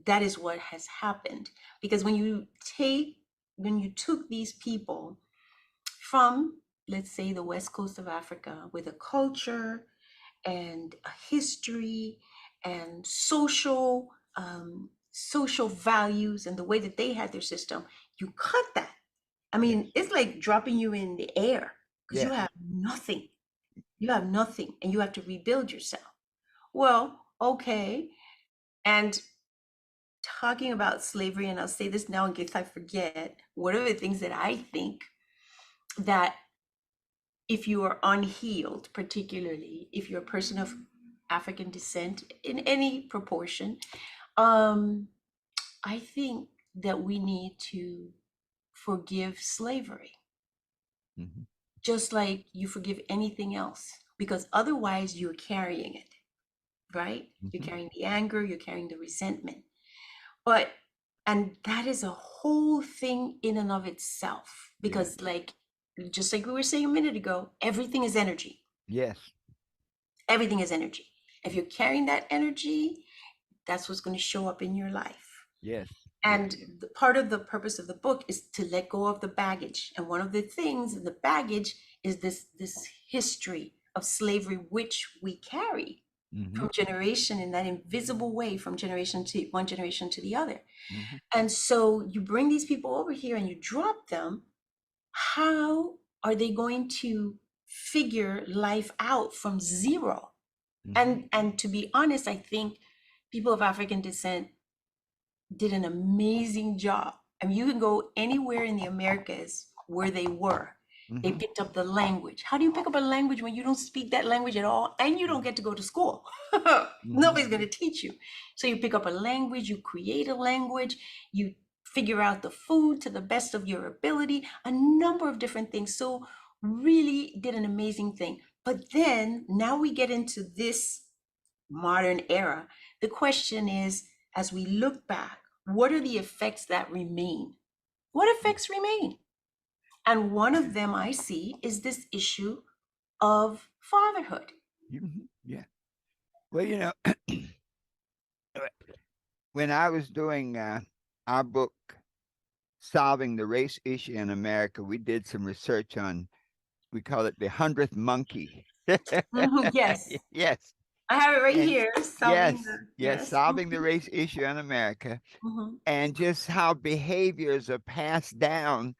that is what has happened, because when you took these people from, let's say, the west coast of Africa with a culture and a history and social values and the way that they had their system, you cut that. I Yes. mean, it's like dropping you in the air because you Yes. have nothing. You have nothing and you have to rebuild yourself. Well, okay. And talking about slavery, and I'll say this now in case I forget, one of the things that I think that if you are unhealed, particularly if you're a person of African descent in any proportion, um, I think that we need to forgive slavery, Mhm. just like you forgive anything else, because otherwise you're carrying it, right? You're Mhm. carrying the anger, you're carrying the resentment. But, and that is a whole thing in and of itself, Yeah. because, like, just like we were saying a minute ago, everything is energy. Yes. Everything is energy. If you're carrying that energy, that's what's going to show up in your life. Yes. Yeah, And yeah. part of the purpose of the book is to let go of the baggage. And one of the things in the baggage is this history of slavery, which we carry Mhm. from generation in that invisible way, from generation to one generation to the other. Mhm. And so you bring these people over here and you drop them. How are they going to figure life out from zero? Mhm. And to be honest, I think people of African descent did an amazing job. I mean, you can go anywhere in the Americas where they were. They Mhm. picked up the language. How do you pick up a language when you don't speak that language at all and you don't Mhm. get to go to school? Mhm. Nobody's going to teach you. So you pick up a language, you create a language, you figure out the food to the best of your ability, a number of different things. So really did an amazing thing. But then now we get into this modern era. The question is, as we look back, what are the effects that remain? What effects remain? And one of them I see is this issue of fatherhood. Mhm. Yeah. Well, when I was doing our book, Solving the Race Issue in America, we did some research on, we call it the 100th monkey. Mhm, yes, Yes. I have it right And here, solving yes, the, yes, yes. solving the race issue in America, Mhm. and just how behaviors are passed down.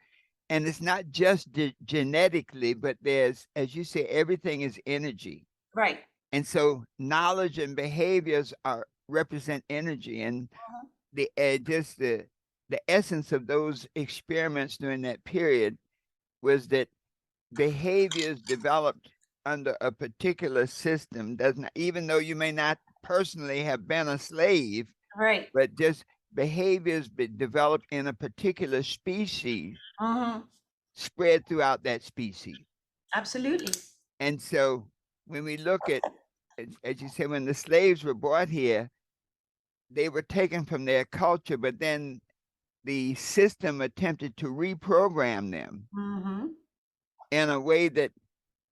And it's not just genetically, but there's, as you say, everything is energy. Right. And so knowledge and behaviors are represent energy. And Mhm. just the essence of those experiments during that period was that behaviors developed under a particular system does not, even though you may not personally have been a slave, Right. but just behaviors developed in a particular species Mhm. spread throughout that species. Absolutely. And so when we look at, as you said, when the slaves were brought here, they were taken from their culture, but then the system attempted to reprogram them Mhm. in a way that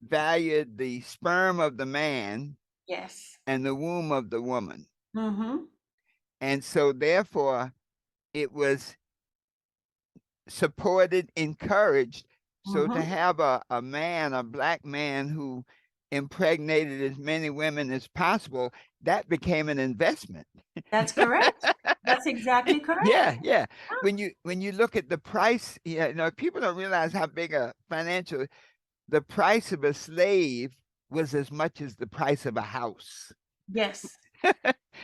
valued the sperm of the man Yes. and the womb of the woman. Mhm. And so, therefore, it was supported, encouraged. So, to Mhm. have a man, a black man who impregnated as many women as possible, that became an investment. That's correct. That's exactly correct. Yeah, yeah. When you look at the price, yeah, people don't realize how big a financial the price of a slave was as much as the price of a house. Yes.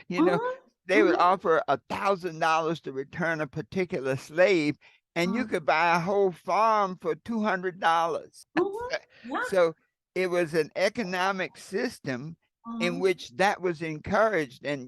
You know, Mhm. they would Mhm. offer $1,000 to return a particular slave, and you Mhm. could buy a whole farm for $200. Mhm. Yeah. So it was an economic system in Mhm. which that was encouraged. And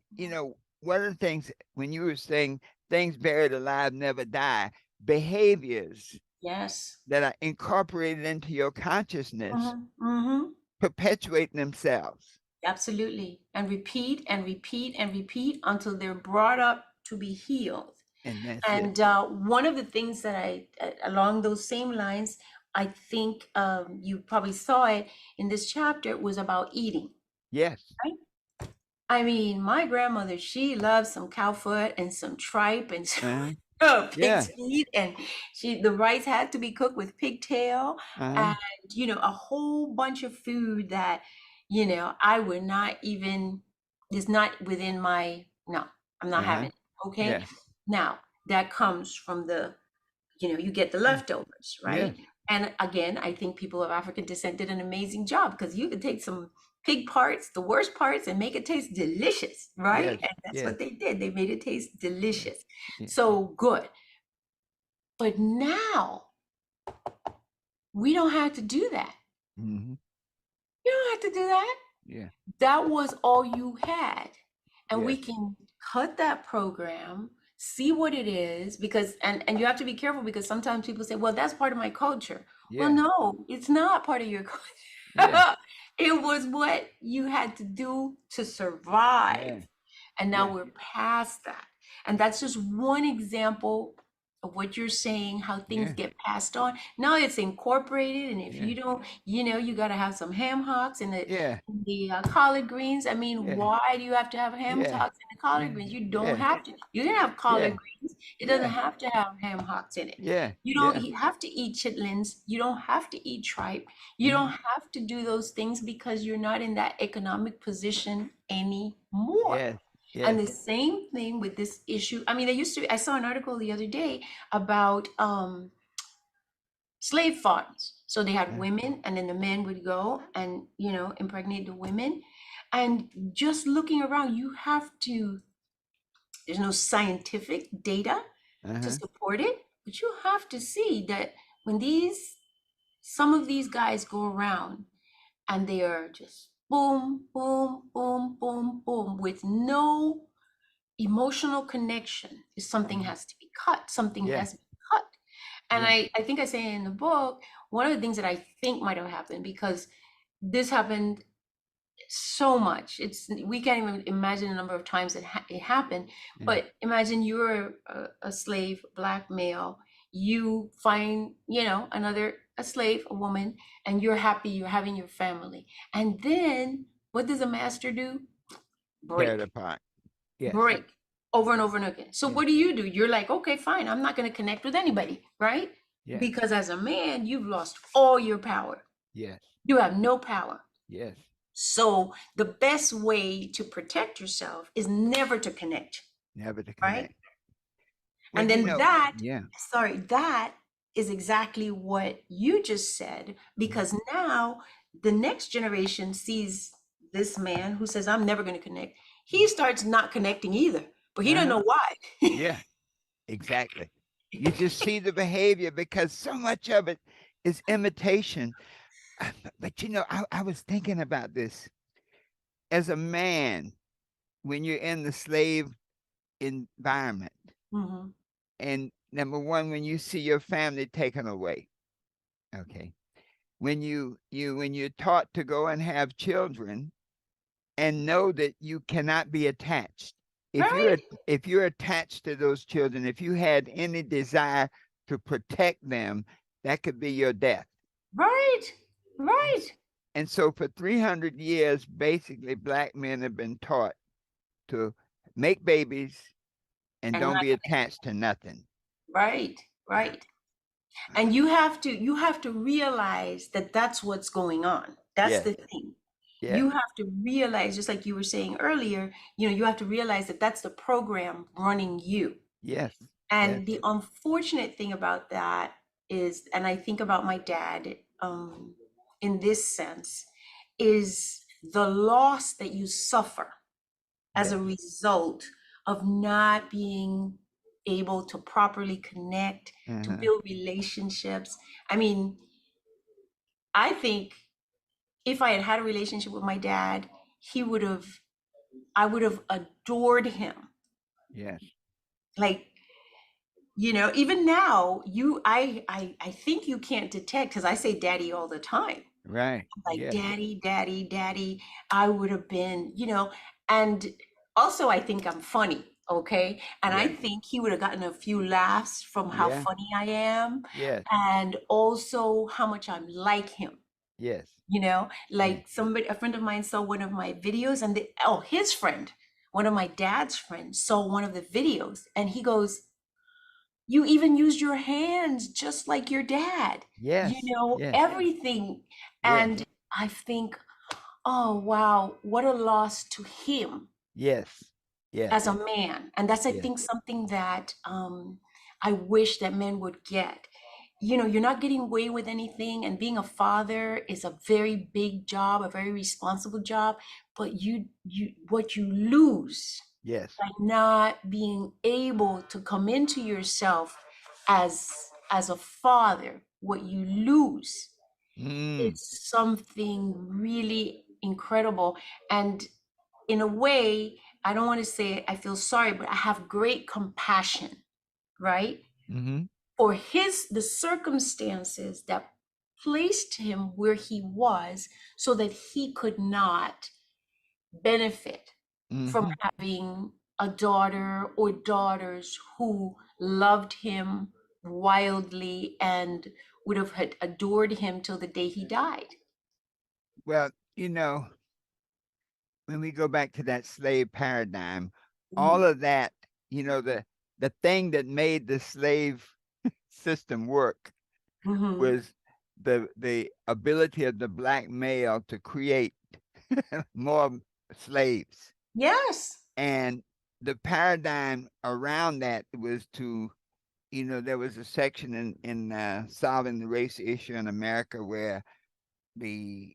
one of the things when you were saying things buried alive never die. Behaviors Yes. that are incorporated into your consciousness Mm-hmm. Mm-hmm. perpetuate themselves. Absolutely. And repeat and repeat and repeat until they're brought up to be healed. And that's it. And one of the things that along those same lines, I think you probably saw it in this chapter, was about eating, Yes. right? I mean, my grandmother, she loves some cow foot and some tripe and some Uh-huh. pig's Yeah. feet, and the rice had to be cooked with pigtail, Uh-huh. and a whole bunch of food that I would not even. Is not within my. No, I'm not Uh-huh. having it. Okay, Yeah. now that comes from you get the Yeah. leftovers, right? Yes. And again, I think people of African descent did an amazing job, because you could take some pig parts, the worst parts, and make it taste delicious, right? Yes. And that's Yes. what they did. They made it taste Yes. delicious. Yeah. So good. But now we don't have to do that. Mm-hmm. You don't have to do that. Yeah. That was all you had. And we Yes. can cut that program, see what it is, because and you have to be careful, because sometimes people say, well, that's part of my culture. Well, Yeah. no, it's not part of your Yeah. culture. It was what you had to do to Yeah. survive. And now Yeah. we're past that. And that's just one example of what you're saying, how things Yeah. get passed on. Now it's incorporated. And if Yeah. you don't, you got to have some ham hocks and Yeah. the collard greens. I mean, Yeah. why do you have to have ham Yeah. hocks and the collard Yeah. greens? You don't Yeah. have to. You can have collard Yeah. greens. It doesn't Yeah. have to have ham hocks in it. Yeah. You don't Yeah. have to eat chitlins. You don't have to eat tripe. You don't Mm-hmm. have to do those things, because you're not in that economic position anymore. Yes. And Yes. the same thing with this issue. I mean, I saw an article the other day about slave farms. So they had Uh, women, and then the men would go and, impregnate the women. And just looking around, there's no scientific data to uh-huh. support it, but you have to see that when some of these guys go around and they are just boom, boom, boom, boom, boom, with no emotional connection, is something Mhm. has to be cut. Something Yeah. has to be cut. And Yeah. I think I say in the book, one of the things that I think might have happened, because this happened so much. We can't even imagine the number of times it happened. Yeah. But imagine you're a slave, black male. You find, a slave, a woman, and you're happy. You're having your family, and then what does a master do? Tear it Break, apart. Yes. break, over and over and again. So Yeah. what do? You're like, okay, fine. I'm not going to connect with anybody, right? Yes. Because as a man, you've lost all your power. Yes. You have no power. Yes. So the best way to protect yourself is never to connect, Never to right? connect. Well, And then yeah. that is exactly what you just said, Mhm. because now the next generation sees this man who says, I'm never going to connect. He starts not connecting either, but he doesn't Uh-huh. know why. Yeah. Exactly. You just see the behavior because so much of it is imitation. But I was thinking about this as a man when you're in the slave environment, Hmm. and number one, when you see your family taken away, okay, when you're taught to go and have children and know that you cannot be attached. Right, If you're attached to those children, if you had any desire to protect them, that could be your death. right, And, right. s- and so for 300 years, basically, black men have been taught to make babies and And don't not be attached to nothing. right, right. And you have to realize that that's what's going on. That's Yes, the thing. yes, You have to realize, just like you were saying earlier, you have to realize that that's the program running you. yes, yes, And the unfortunate thing about that is, and I think about my dad, in this sense, is the loss that you suffer as a yes. result of not being able to properly connect, to Uh-huh. build relationships. I mean, I think if I had had a relationship with my dad, he would have, I would have adored him. Yes, Like, You know, even now, I think you can't detect because I say daddy all the time. Right. Like Yeah. daddy, daddy, daddy. I would have been, you know, and also I think I'm funny, okay? And I Yeah. think he would have gotten a few laughs from how Yeah. funny I am Yes. and also how much I'm like him. Yes. You know, Yeah. like somebody, a friend of mine saw one of my videos and oh, his friend, one of my dad's friends saw one of the videos and he goes, you even used your hands just like your dad, you Yes. know, Yes. everything. Yes. And I think, oh, wow, what a loss to him Yes. Yes. as a man. And that's, I Yes. think, something that I wish that men would get. You know, you're not getting away with anything, and being a father is a very big job, a very responsible job. But what you lose Yes. by not being able to come into yourself as as a father, what you lose Mm. is something really incredible. And in a way, I don't want to say I feel sorry, but I have great compassion, right? Mm-hmm. For the circumstances that placed him where he was so that he could not benefit from Mm-hmm. having a daughter or daughters who loved him wildly and would have had adored him till the day he died. Well, when we go back to that slave paradigm, all Mhm, of that, the thing that made the slave system work mhm. was the ability of the black male to create more slaves. Yes. And the paradigm around that was to, there was a section in solving the race issue in America where the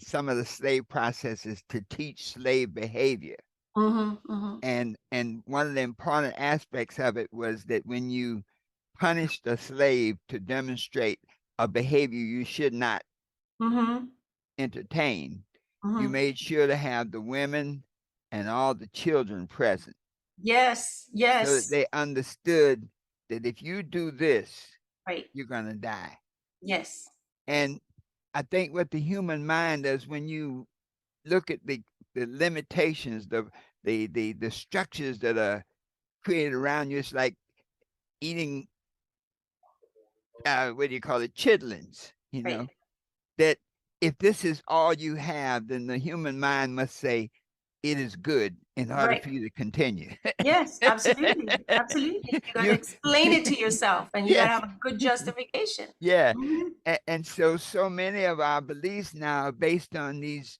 some of the slave processes to teach slave behavior. Mhm, mhm, And one of the important aspects of it was that when you punished a slave to demonstrate a behavior you should not mhm, entertain, you mhm. made sure to have the women and all the children present Yes, so that yes. they understood that if you do this, Right. you're going to die. Yes. And I think what the human mind does when you look at the limitations, the structures that are created around you, it's like eating what do you call it, chitlins, Right. that if this is all you have, then the human mind must say it is good in order Right. for you to continue. Yes, absolutely. Absolutely. You got to you explain it to yourself and you got to yes, have a good justification. yeah. Mhm, And so many of our beliefs now are based on these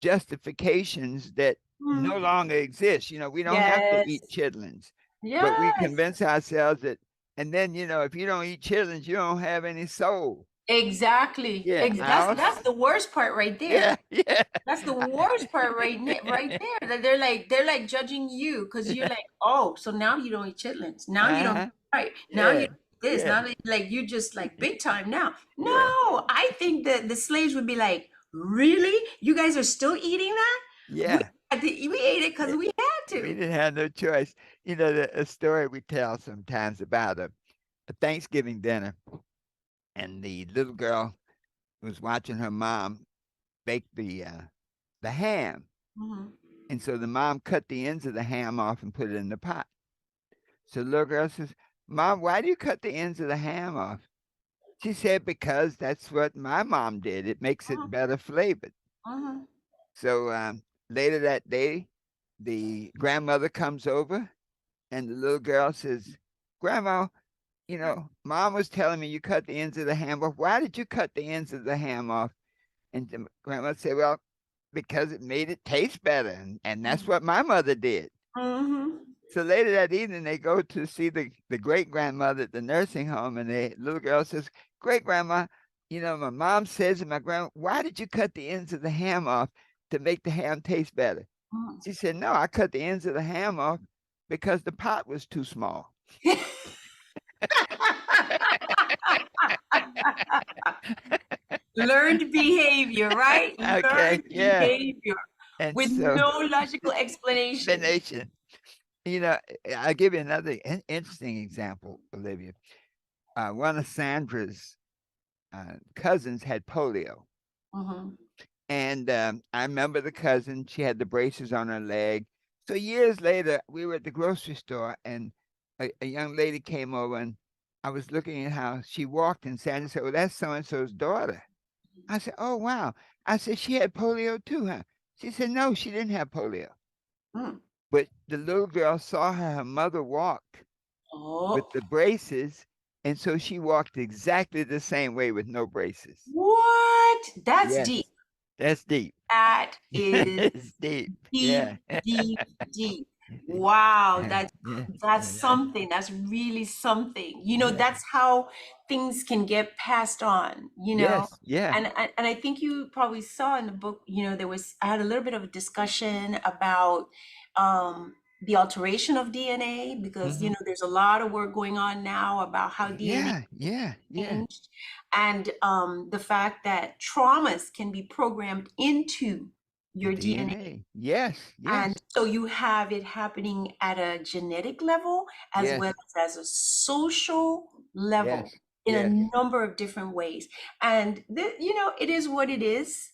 justifications that no mhm. longer exist. We don't have to Yes. eat chitlins, but we Yes. convince ourselves that, and then, if you don't eat chitlins, you don't have any soul. Exactly. Yeah, I That's also, the worst part right yeah, there. yeah. That's the worst part right there. That they're like judging you because you're like, oh, so now you don't eat chitlins. Now you don't Uh-huh. right. Now you Yeah, don't eat this. yeah, Now like you just like big time now. yeah, No, I think that the slaves would be like, really? You guys are still eating that? We yeah, we ate it because yeah. we had We to. didn't have no choice. A story we tell sometimes about a Thanksgiving dinner, and the little girl was watching her mom bake the ham. Mhm. And so the mom cut the ends of the ham off and put it in the pot. So the little girl says, Mom, why do you cut the ends of the ham off? She said, because that's what my mom did. It makes it Mhm. better flavored. Mhm. So later that day, the grandmother comes over and the little girl says, Grandma, Mom was telling me you cut the ends of the ham off. Why did you cut the ends of the ham off? And the grandma said, well, because it made it taste better. And that's what my mother did. Mhm. So later that evening, they go to see the great grandmother at the nursing home, and the little girl says, "Great grandma, my mom says, and my grandma, why did you cut the ends of the ham off to make the ham taste better?" Mhm. She said, "No, I cut the ends of the ham off because the pot was too small." Learned behavior, right? Okay, Learned yeah, behavior and with so no logical explanation. explanation. You know, I'll give you another interesting example, Olivia. One of Sandra's cousins had polio. Mm-hmm. And I remember the cousin, she had the braces on her leg. So years later, we were at the grocery store and a young lady came over and I was looking at how she walked and Sandra said, well, that's so and so's daughter. I said, oh, wow. I said, she had polio too, huh? She said, no, she didn't have polio. Mm. But the little girl saw her mother walk with Oh, the braces. And so she walked exactly the same way with no braces. what? That's deep. Yes, that's deep. That is It's deep. deep, Yeah. deep, deep. Wow, Yeah, yeah, that's yeah, something. That's really something. You know, yeah. that's how things can get passed on, you know. Yes, yeah. And I think you probably saw in the book, you know, there was I had a little bit of a discussion about the alteration of DNA because, you Mhm. know, there's a lot of work going on now about how DNA Yeah, yeah, yeah. changed and the fact that traumas can be programmed into The your DNA. DNA. Yes, And yes, so you have it happening at a genetic level as yes, well as a social yes, level in yes. a number of different ways. And, you know, it is what it is.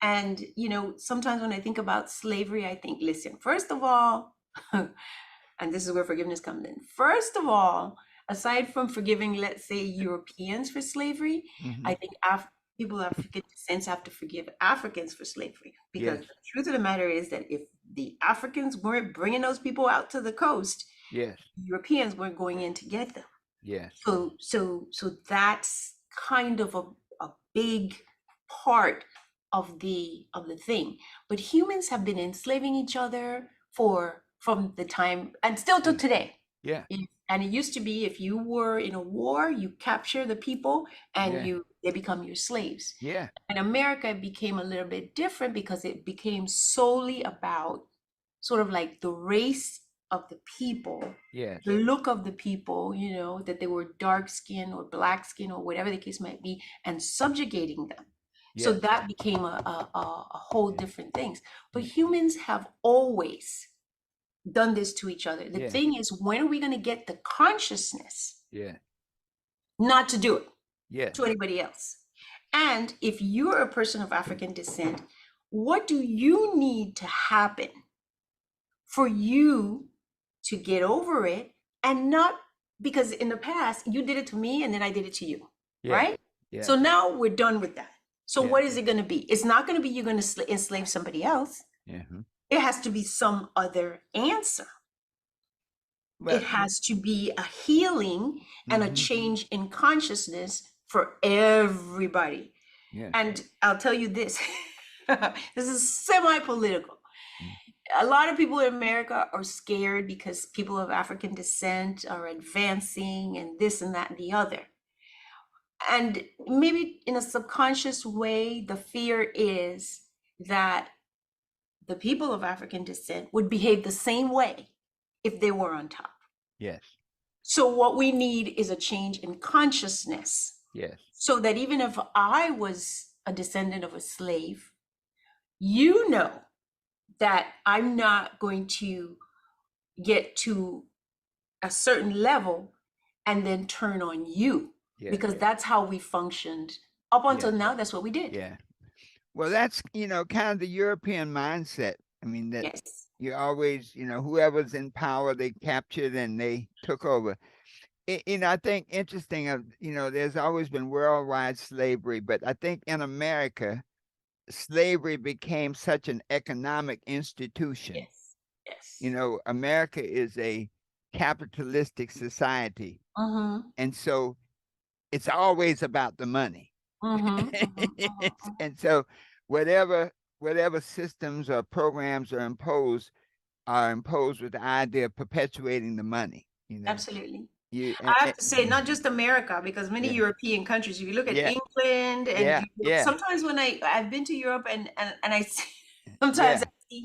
And, you know, sometimes when I think about slavery, I think, listen, first of all, and this is where forgiveness comes in. First of all, aside from forgiving, let's say, Europeans for slavery, I Mhm. think people of African descent have to forgive Africans for slavery. Because Yes, the truth of the matter is that if the Africans weren't bringing those people out to the coast, yes, Europeans weren't going in to get them. yes, So that's kind of a big part of the thing. But humans have been enslaving each other for from the time and still to yeah, today. yeah, And it used to be if you were in a war, you capture the people and yeah, they become your slaves. yeah, In America, it became a little bit different because it became solely about sort of like the race of the people, yes, the look of the people, you know, that they were dark skin or black skin or whatever the case might be, and subjugating them. So yes, that became a whole yeah, different things. But yeah, humans have always done this to each other. The yeah, thing is, when are we going to get the consciousness yeah, not to do it yes, to anybody else? And if you're a person of African descent, what do you need to happen for you to get over it and not because in the past you did it to me and then I did it to you, yes, right? So yes, now we're done with that. So yeah, what is it going to be? It's not going to be you're going to enslave somebody else. yeah. Mhm. It has to be some other answer. It But has to be a healing and a mhm. change in consciousness for everybody. Yes. And I'll tell you this this is semi political. Mm. A lot of people in America are scared because people of African descent are advancing and this and that and the other. And maybe in a subconscious way, the fear is that the people of African descent would behave the same way if they were on top. Yes, So, what we need is a change in consciousness yes, so that even if I was a descendant of a slave, you know that I'm not going to get to a certain level and then turn on you yes, because that's how we functioned up until yes, now. That's what we did. yeah. Well, that's, kind of the European mindset. I mean, that Yes. you always, whoever's in power, they captured and they took over. I think interesting of, there's always been worldwide slavery, but I think in America, slavery became such an economic institution. Yes. Yes. America is a capitalistic society. Mm-hmm. And so it's always about the money. Mm-hmm. Mm-hmm. And so whatever whatever systems or programs are imposed with the idea of perpetuating the money. Absolutely. You I have to say, not just America, because many yeah, European countries, if you look at yeah, England and yeah, you look, yeah, sometimes when I've been to Europe and I see, sometimes yeah, I see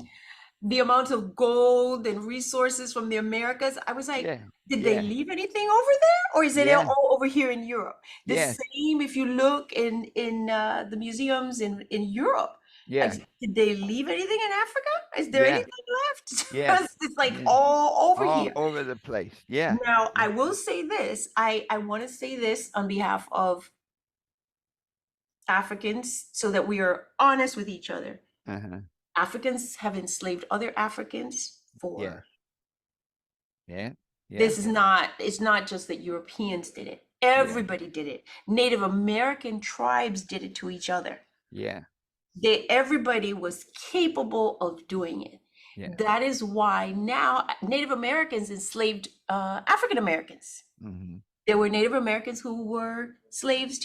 the amount of gold and resources from the Americas, I was like, yeah, did they yeah, leave anything over there, or is it yeah, all over here in Europe? The yes, same if you look in the museums in Europe. Yeah. Did they leave anything in Africa? Is there Yeah. anything left? Yes. It's like Yeah. all over All here. over the place. Yeah. Now, Yeah. I will say this. I want to say this on behalf of Africans so that we are honest with each other. Uh-huh. Africans have enslaved other Africans Yes. for Yeah. Yeah. this is not, it's not just that Europeans did it. Yeah. Everybody did it. Native American tribes did it to each other. Yeah. Everybody was capable of doing it. Yeah. That is why now Native Americans enslaved African Americans. Mhm. There were Native Americans who were slaves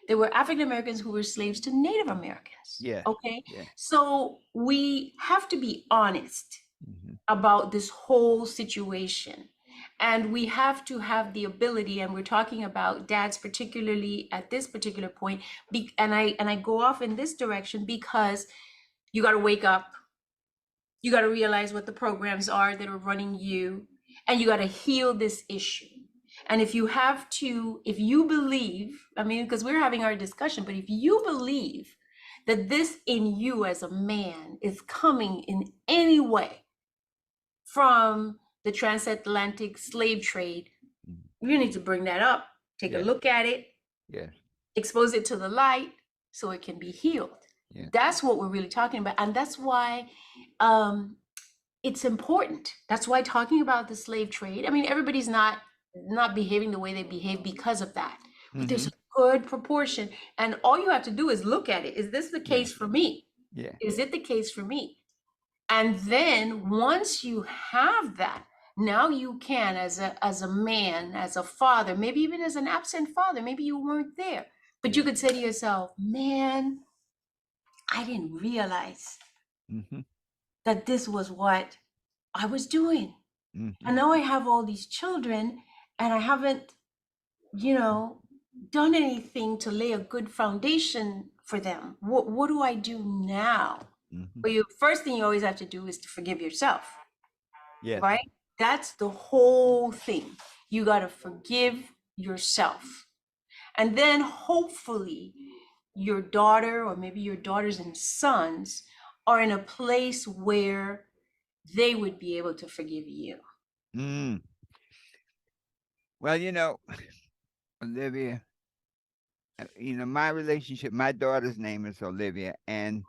there were African Americans who were slaves to Native Americans. Yeah. Okay. Yeah. So we have to be honest Mhm. about this whole situation. And we have to have the ability, and we're talking about dads, particularly at this particular point. And I go off in this direction because you got to wake up, you got to realize what the programs are that are running you, and you got to heal this issue. And if you believe, I mean, because we're having our discussion, but if you believe that this in you as a man is coming in any way from the transatlantic slave trade, Mhm. you need to bring that up, take a Yes. look at it, Yes. expose it to the light so it can be healed. Yeah. That's what we're really talking about. And that's why um, it's important. That's why talking about the slave trade, I mean, everybody's not behaving the way they behave because of that. But there's Mhm. a good proportion. And all you have to do is look at it. Is this the Yeah. case for me? Yeah. Is it the case for me? And then once you have that, now you can, as a man, as a father, maybe even as an absent father, maybe you weren't there, but you Yeah. could say to yourself, man, I didn't realize Mhm. that this was what I was doing. Mhm. And now I have all these children and I haven't, you know, done anything to lay a good foundation for them. What do I do now? Mhm. Well, first thing you always have to do is to forgive yourself, Yes. right? That's the whole thing. You got to forgive yourself. And then hopefully your daughter or maybe your daughters and sons are in a place where they would be able to forgive you. Mm. Well, Olivia, my relationship, my daughter's name is Olivia, and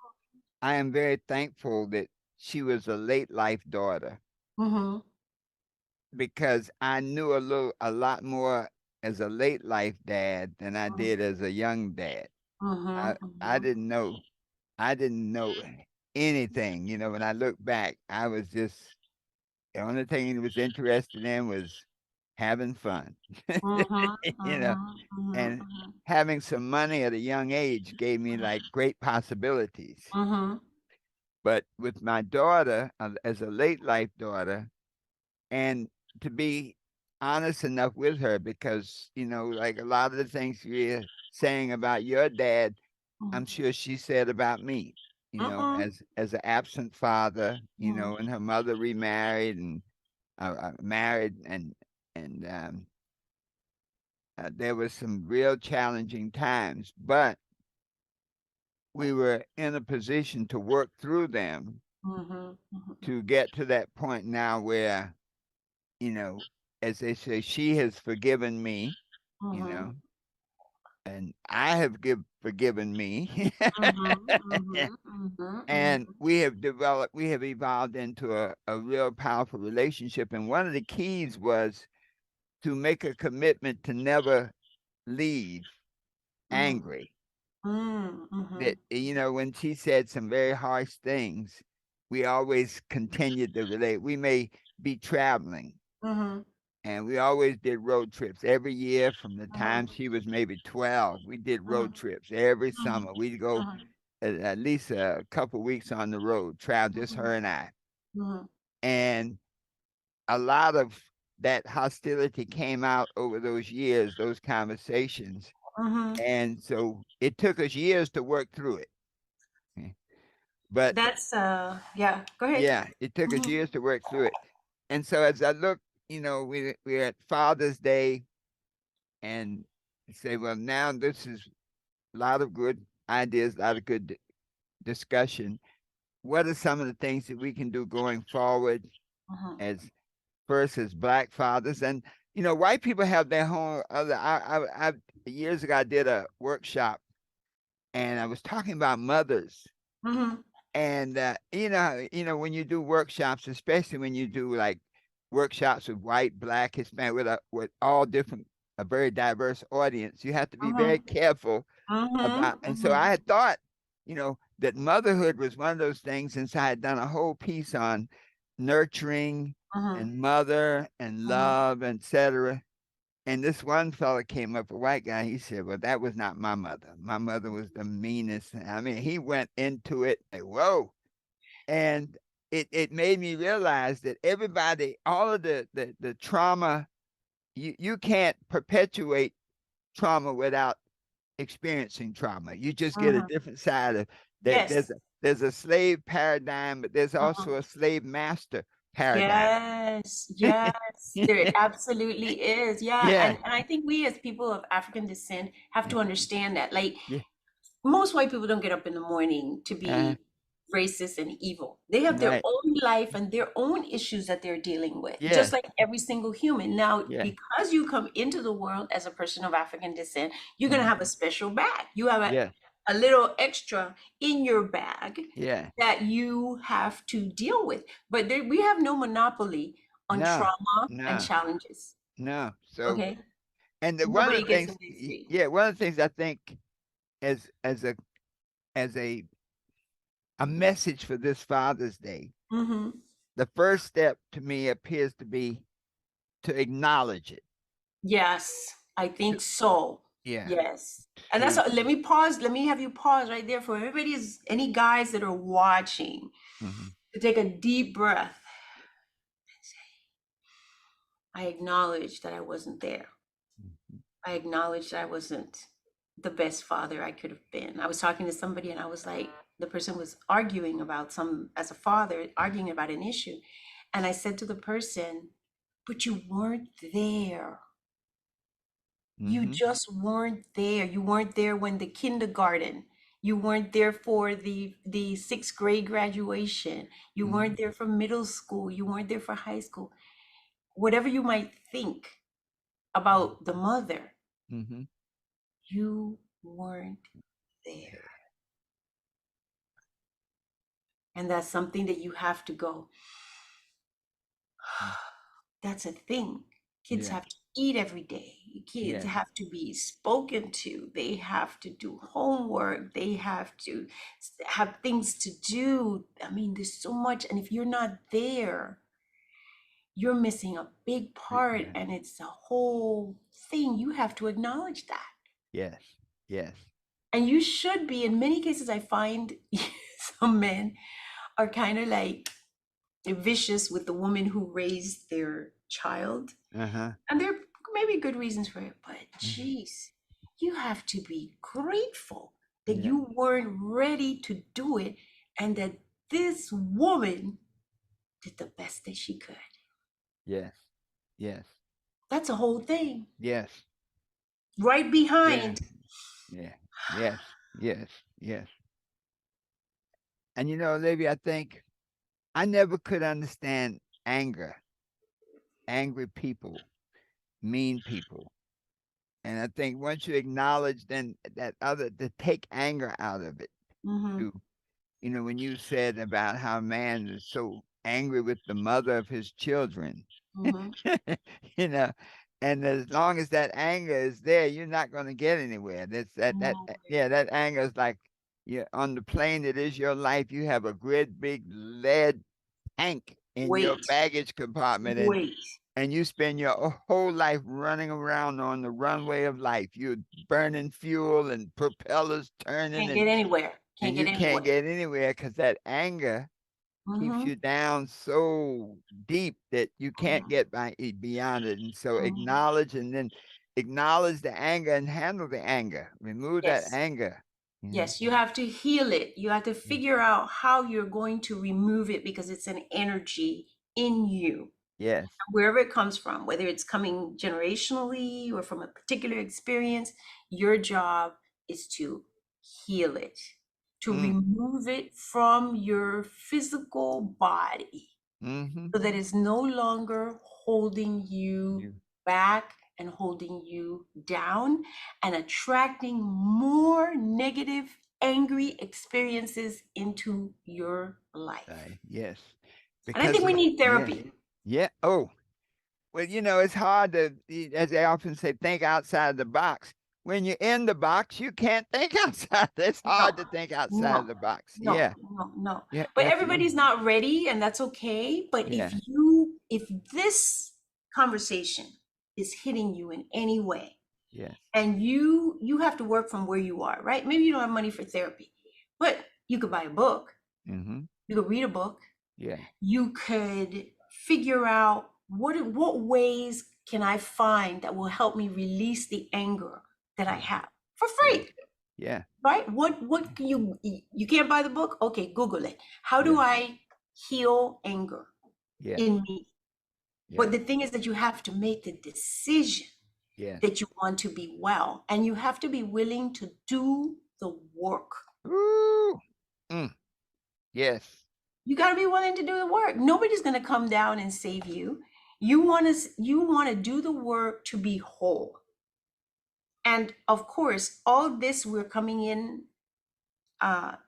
I am very thankful that she was a late life daughter Mm-hmm. because I knew a lot more as a late life dad than I did as a young dad. Mm-hmm. I Mm-hmm. didn't know anything. When I look back, I was just the only thing he was interested in was having fun. Mm-hmm. you know, and Mm-hmm. having some money at a young age gave me like great possibilities. Mm-hmm. But with my daughter, as a late life daughter, and to be honest enough with her, because like a lot of the things you're saying about your dad, I'm sure she said about me. Mm-hmm. As an absent father, Mm-hmm. and her mother remarried and married, and there was some real challenging times, but we were in a position to work through them Mm-hmm. Mm-hmm. to get to that point now where, you know, as they say, she has forgiven me, you Mm-hmm. know, and I have forgiven me. Mm-hmm. And Mm-hmm. we have evolved into a real powerful relationship. And one of the keys was to make a commitment to never leave angry. Mm-hmm. That, when she said some very harsh things, we always continued to relate. We may be traveling, Mm-hmm. and we always did road trips every year from the time Mm-hmm. she was maybe 12. We did road Mm-hmm. trips every Mm-hmm. summer. We'd go Mm-hmm. at least a couple weeks on the road, travel, just her and I. Mm-hmm. And a lot of that hostility came out over those years, those conversations. Mm-hmm. And so it took us years to work through it. Okay. But That's yeah, go ahead. yeah, it took us Mm-hmm. years to work through it. And so as I look, we're at Father's Day and say, well, now this is a lot of good ideas, a lot of good discussion, what are some of the things that we can do going forward Mhm. as first as black fathers? And white people have their own other. Years ago I did a workshop and I was talking about mothers. Mhm. And when you do workshops, especially when you do like workshops with white, black, Hispanic, with all different, a very diverse audience, you have to be very Mhm. careful about. Mhm. And so Mhm. I had thought, that motherhood was one of those things, since I had done a whole piece on nurturing Mhm. and mother and Mhm. love, etc. And this one fella came up, a white guy. He said, "Well, that was not my mother. My mother was the meanest." I mean, he went into it. Like, whoa. And it made me realize that everybody, all of the trauma, you can't perpetuate trauma without experiencing trauma. You just get a Mhm. different side of that. Yes. There's a slave paradigm, but there's also Mhm. a slave master paradigm. Yes, yes, there absolutely is. Yeah, Yeah, and I think we as people of African descent have yeah, to understand that. Like, yeah. most white people don't get up in the morning to Uh, be racist and evil. They have their right. own life and their own issues that they're dealing with, Yeah, just like every single human. Now, yeah, because you come into the world as a person of African descent, you're going to mhm, have a special bag. You have yeah, a little extra in your bag yeah. that you have to deal with. But we have no monopoly on No, trauma and no, challenges. no. So, Okay? and one of Nobody the gets things, away free. yeah, one of the things I think as a message for this Father's Day, Hmm. the first step to me appears to be to acknowledge it. Yes, I To, think so. yeah, Yes. And that's to let me pause. Let me have you pause right there for everybody's any guys that are watching mhm, to take a deep breath and say, I acknowledge that I wasn't there. mhm, I acknowledge that I wasn't the best father I could have been. I was talking to somebody and I was like, the person was arguing about as a father, arguing about an issue. And I said to the person, but you weren't there. You mhm, just weren't there. You weren't there when the kindergarten. You weren't there for the sixth grade graduation. You mhm, weren't there for middle school. You weren't there for high school. Whatever you might think about the mother, mhm. you weren't there. And that's something that you have to go, Mm, that's a thing. Kids yeah, have to eat every day. Kids yeah, have to be spoken to. They have to do homework. They have to have things to do. I mean, there's so much. And if you're not there, you're missing a big part, yeah. and it's a whole thing. You have to acknowledge that. Yes, yes. And you should be. In many cases, I find some men are kind of like vicious with the woman who raised their child. Uh-huh. And there may be good reasons for it, but Mhm. geez, you have to be grateful that Yeah, you weren't ready to do it and that this woman did the best that she could. yes, yes, That's a whole thing. yes. Right Yeah, behind. yeah, yes, yes, yes. And Olivia, I think I never could understand anger, angry people, mean people. And I think once you acknowledge then that other to take anger out of it, Mm-hmm. to when you said about how a man is so angry with the mother of his children, Mm-hmm. you know, and as long as that anger is there, you're not going to get anywhere. That's No yeah, way. that anger is like you on the plane that is your life. You have a great big lead tank in your Wait. baggage compartment, Wait. and you spend your whole life running around on the runway of life. You're burning fuel and propellers turning, Can't get anywhere. and Can't get you can't anywhere. get anywhere because that anger keeps Mm-hmm. you down so deep that you can't Mm-hmm. get beyond it. And so Mm-hmm. acknowledge, and then acknowledge the anger and handle the anger. Remove that Yes. anger. Mhm. Yes, you have to heal it. You have to Mm. figure out how you're going to remove it because it's an energy in you, Yes. wherever it comes from, whether it's coming generationally or from a particular experience. Your job is to heal it. to Mm. remove it from your physical body Mhm. so that it's no longer holding you You back and holding you down and attracting more negative, angry experiences into your life. say yes. And I Because think we need yeah. therapy. Yeah. Oh, well, it's hard to, as they often say, think outside the box. When you're in the box, you can't think outside. It's hard No, to think outside of no, the box. no, Yeah. no, no. Yeah. You But have to go. everybody's not ready, and that's okay. But Yeah. if this conversation is hitting you in any way, Yes. and you have to work from where you are, right? Maybe you don't have money for therapy, but you could buy a book, Mm-hmm. you could read a book, Yeah. you could figure out what ways can I find that will help me release the anger that I Yeah. have for Yeah. free, Yeah. right? What can you can't buy the book? Okay, Google it. How do Yeah. I heal anger Yes. in me? But Yes. the thing is that you have to make the decision Yes. that you want to be well, and you have to be willing to do the work. Ooh. Mm. Yes. You got to be willing to do the work. Nobody's going to come down and save you. You want to do the work to be whole. And of course, all this we're coming in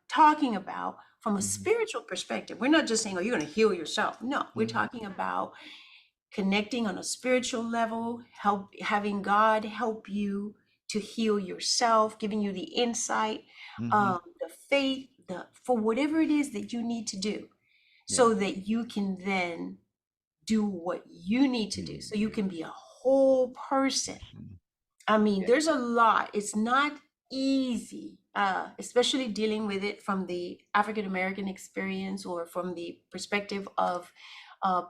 talking about from a Mm-hmm. spiritual perspective. We're not just saying, "Oh, you're going to heal yourself." No, we're Mm-hmm. talking about connecting on a spiritual level, having God help you to heal yourself, giving you the insight, Mm-hmm. the faith, the for whatever it is that you need to do, Yes. so that you can then do what you need to You do, need so you to. can be a whole person. Mhm. I mean, Yeah. there's a lot. It's not easy, especially dealing with it from the African American experience or from the perspective of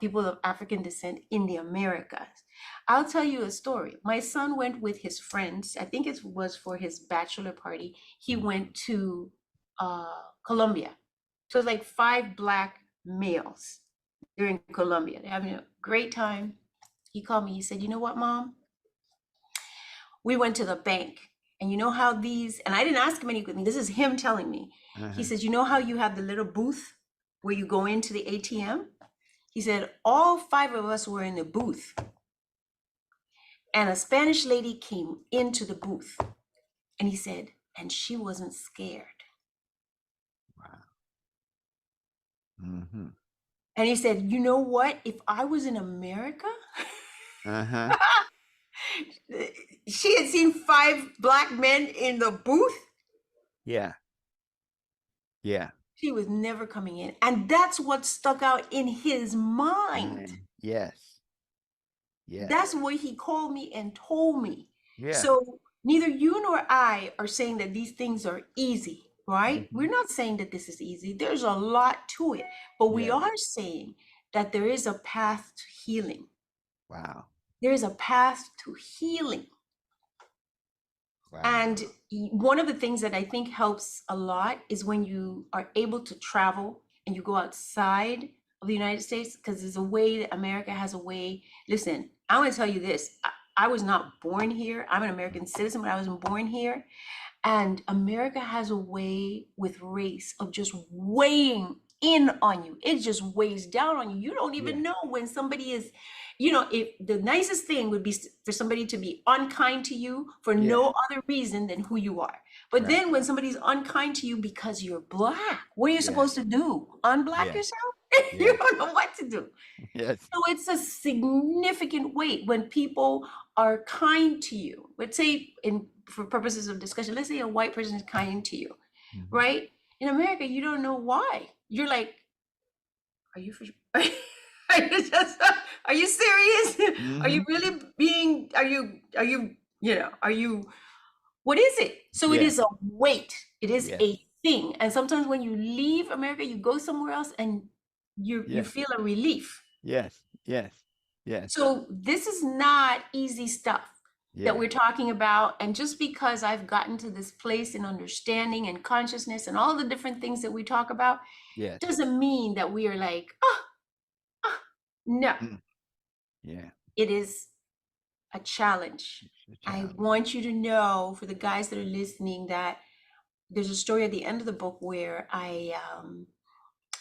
people of African descent in the Americas. I'll tell you a story. My son went with his friends. I think it was for his bachelor party. He Mm. went to Colombia. So it's like five black males. They're in Colombia. They're having a great time. He called me. He said, "You know what, Mom? We went to the bank, and you know how these," and I didn't ask him anything, this is him telling me. He Uh-huh. says, "You know how you have the little booth where you go into the ATM?" He said, "All five of us were in the booth, and a Spanish lady came into the booth." And he said, "And she wasn't scared." Wow. Mm-hmm. And he said, "You know what? If I was in America," Uh-huh. she had seen five black men in the booth, Yeah. Yeah. she was never coming in. And that's what stuck out in his mind. Yes. Yes. That's what he called me and told me. Yeah. So neither you nor I are saying that these things are easy, right? Mm-hmm. We're not saying that this is easy. There's a lot to it, but we Yes. are saying that there is a path to healing. Wow. There is a path to healing. Wow. And one of the things that I think helps a lot is when you are able to travel and you go outside of the United States, because there's a way that America has a way. Listen, I'm going to tell you this. I was not born here. I'm an American citizen, but I wasn't born here. And America has a way with race of just weighing in on you. It just weighs down on you. You don't Yeah. even know when somebody is, if the nicest thing would be for somebody to be unkind to you for Yeah. no other reason than who you are. But Right. then when somebody's unkind to you because you're black, what are you Yeah. supposed to do? Unblack Yeah. yourself? You Yes. don't know what to do. Yes. So it's a significant weight when people are kind to you. Let's say, for purposes of discussion, let's say a white person is kind to you, Mm-hmm. right? In America, you don't know why. You're like, are you for are you just are you serious? Are Mm-hmm. you really being are you what is it? So it Yeah. is a weight. It is Yes. a thing. And sometimes when you leave America, you go somewhere else and you Yeah. feel a relief. Yes. Yes. Yes. So this is not easy stuff that Yeah. we're talking about. And just because I've gotten to this place in understanding and consciousness and all the different things that we talk about, Yes. doesn't mean that we are like, oh, no, Mm. Yeah. it is a challenge. It's a I challenge. want you to know, for the guys that are listening, that there's a story at the end of the book where I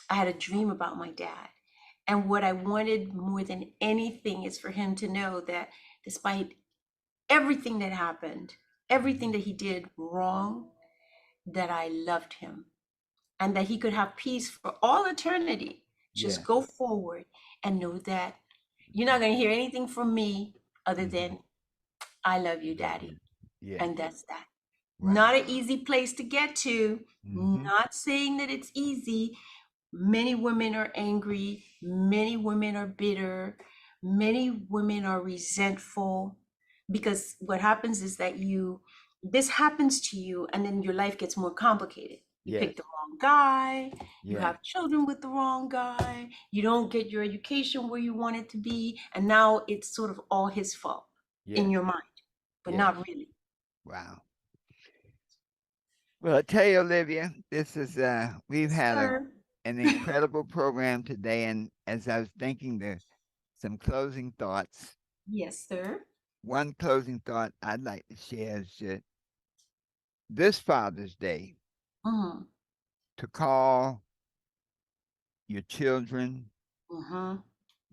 had a dream about my dad. And what I wanted more than anything is for him to know that despite everything that happened, everything Mhm. that he did wrong, that I loved him and that he could have peace for all eternity. Just Yeah. go forward and know that you're not going to hear anything from me other Mhm. than I love you, Love you. daddy. Yeah. And that's that. Wow. Not an easy place to get to. Mhm. Not saying that it's easy. Many women are angry. Many women are bitter. Many women are resentful because what happens is that this happens to you and then your life gets more complicated. You Yes. pick the wrong guy. You Yeah. have children with the wrong guy. You don't get your education where you want it to be. And now it's sort of all his fault in Yes. your mind, but Yes. not really. Wow. Well, I tell you, Olivia, this is we've Yes, had sir. an incredible program today, and as I was thinking some closing thoughts. Yes, sir. One closing thought I'd like to share is that this Father's Day Mm-hmm. to call your children, Mm-hmm.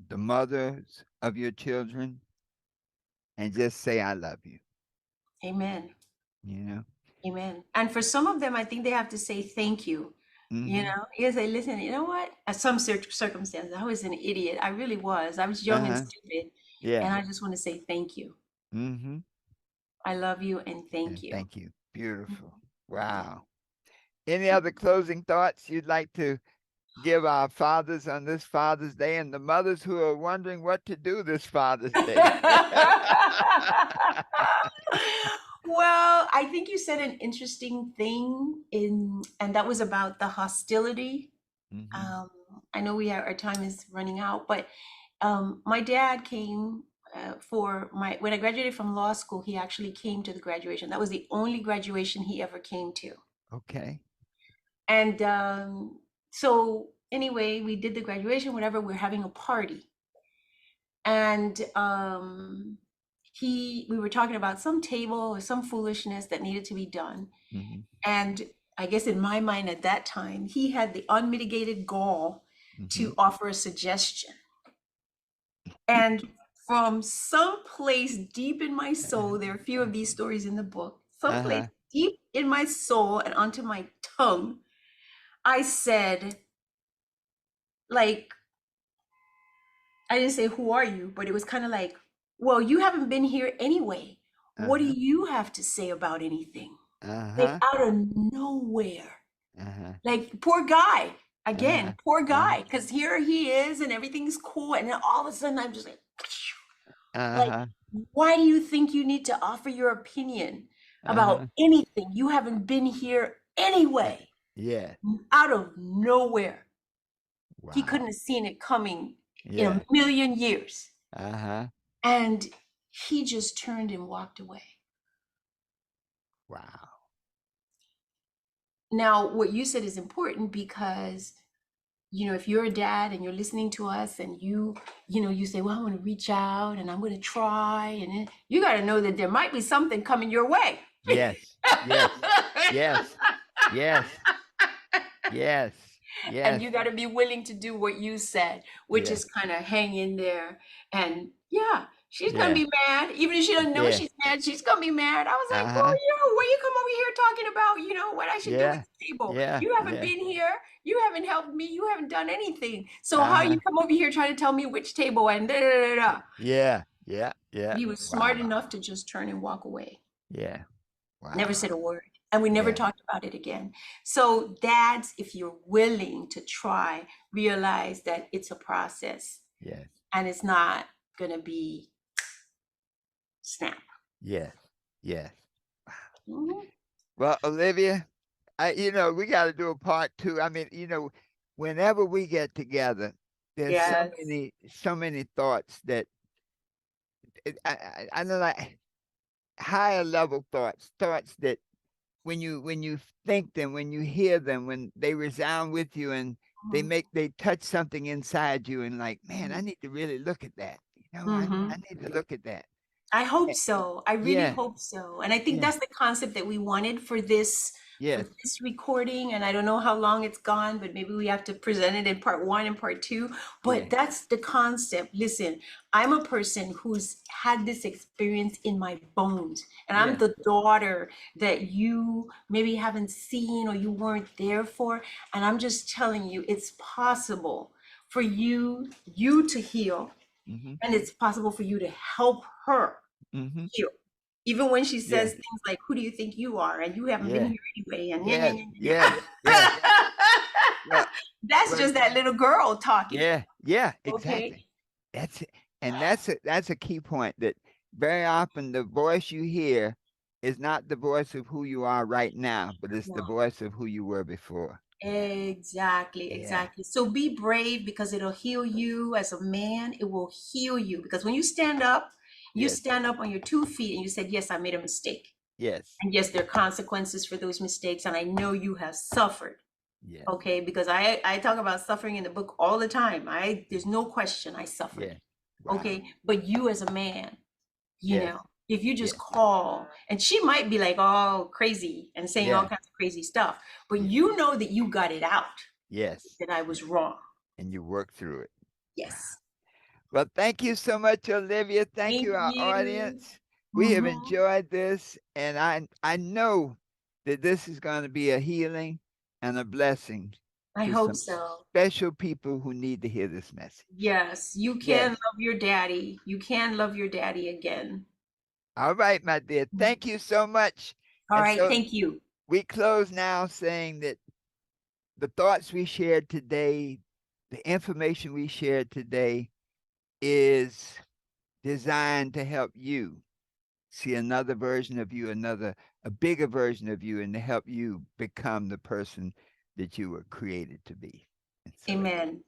the mothers of your children, and just say I love you. Amen. You know. Amen. And for some of them, I think they have to say thank you. You Mm-hmm. know, you say, listen, you know what? At some circumstances, I was an idiot. I really was. I was young and Uh-huh. stupid. Yeah. And I just want to say thank you. Mm-hmm. I love you and thank And you. thank you. Beautiful. Yeah. Wow. Any other closing thoughts you'd like to give our fathers on this Father's Day and the mothers who are wondering what to do this Father's Day? Well, I think you said an interesting thing and that was about the hostility. Hmm. Um, I know our time is running out, but my dad came for when I graduated from law school. He actually came to the graduation. That was the only graduation he ever came to. Okay. And so anyway, we did the graduation, whatever. We're having a party, and we were talking about some table or some foolishness that needed to be done. Hmm. And I guess in my mind at that time, he had the unmitigated gall Hmm. to offer a suggestion. And from some place deep in my soul, there are a few of these stories in the book, someplace Uh-huh. deep in my soul and onto my tongue, I said, like, I didn't say, who are you? But it was kind of like, well, you haven't been here anyway. What do Uh-huh. you have to say about anything? Like, Uh-huh. out of nowhere. Uh-huh. Like, poor guy. Uh-huh. Again, poor Uh-huh. guy. Because here he is and everything's cool. And then all of a sudden, I'm just like, Uh-huh. why do you think you need to offer your opinion about Uh-huh. anything? You haven't been here Uh, anyway. yeah. Out of nowhere. He Wow. couldn't have seen it coming in a Yeah. million years. Uh-huh. And he just turned and walked away. Wow. Now, what you said is important because, if you're a dad and you're listening to us and you say, well, I want to reach out and I'm going to try. And then you got to know that there might be something coming your way. Yes. Yes. Yes. Yes. Yes. And Yes. you got to be willing to do what you said, which Yeah. is kind of hang in there. And yeah, she's gonna Yeah. be mad, even if she doesn't know Yeah. she's mad. She's gonna be mad. I was like, well, Uh-huh. what you come over here talking about? What I should do at Yeah. the table? Yeah. You haven't Yeah. been here. You haven't helped me. You haven't done anything. So how Uh-huh. you come over here trying to tell me which table and da da da da? Yeah. Yeah. Yeah. But he was smart Wow. enough to just turn and walk away. Yeah. Never Wow. said a word. And we never Yeah. talked about it again. So, dads, if you're willing to try, realize that it's a process Yes. and it's not going to be snap. Yes. Yes. Mhm. Well, Olivia, we got to do a part two. I mean, whenever we get together, there's Yes. so many thoughts that I don't like higher level thoughts that when you think them, when you hear them, when they resound with you and Mhm. they touch something inside you and like, man, I need to really look at that. I Mhm. need to look at that. I hope Eh, so. I really Yeah, hope so. And I think yeah, that's the concept that we wanted for this for Yes. this recording, and I don't know how long it's gone, but maybe we have to present it in part one and part two. Yeah. But that's the concept. Listen, I'm a person who's had this experience in my bones, and I'm Yeah. the daughter that you maybe haven't seen or you weren't there for. And I'm just telling you, it's possible for you to heal, Mhm. and it's possible for you to help her Mhm. heal. Even when she Yeah. says things like, "Who do you think you are?" and "You haven't been Yeah. here anyway," and yeah, yeah, Yes. yeah, yeah, Yes. Yes. yeah. Well, That's well, just that little girl talking. yeah. Yeah. Okay. Exactly. That's it. And that's a key point that very often the voice you hear is not the voice of who you are right now, but it's the No. voice of who you were before. Exactly, Yeah. exactly. So be brave because it'll heal you as a man. It will heal you because when you Yes. stand up on your 2 feet and you said, "Yes, I made a mistake." Yes. And yes, there are consequences for those mistakes. And I know you have suffered. Yes. Okay, because I talk about suffering in the book all the time. There's no question I suffered. Yeah. Wow. Okay, but you as a man, Yes. if you Yeah. just call, and she might be like, "Oh, crazy," and saying all Yeah. kinds of crazy stuff, but Yeah. you know that you got it out, Yes. that I was wrong. And you work through it. Wow. Yes. Well, thank you so much, Olivia. Thank Thank you, our you. audience. We have Hmm. enjoyed this, and I know that this is going to be a healing and a blessing I to hope some so. special people who need to hear this message. Yes, you can Yes. love your daddy. You can love your daddy again. All right, my dear. Thank you so much. All And right, so thank you. we close now saying that the thoughts we shared today, the information we shared today is designed to help you see another version of you, a bigger version of you, and to help you become the person that you were created to be. And so Amen.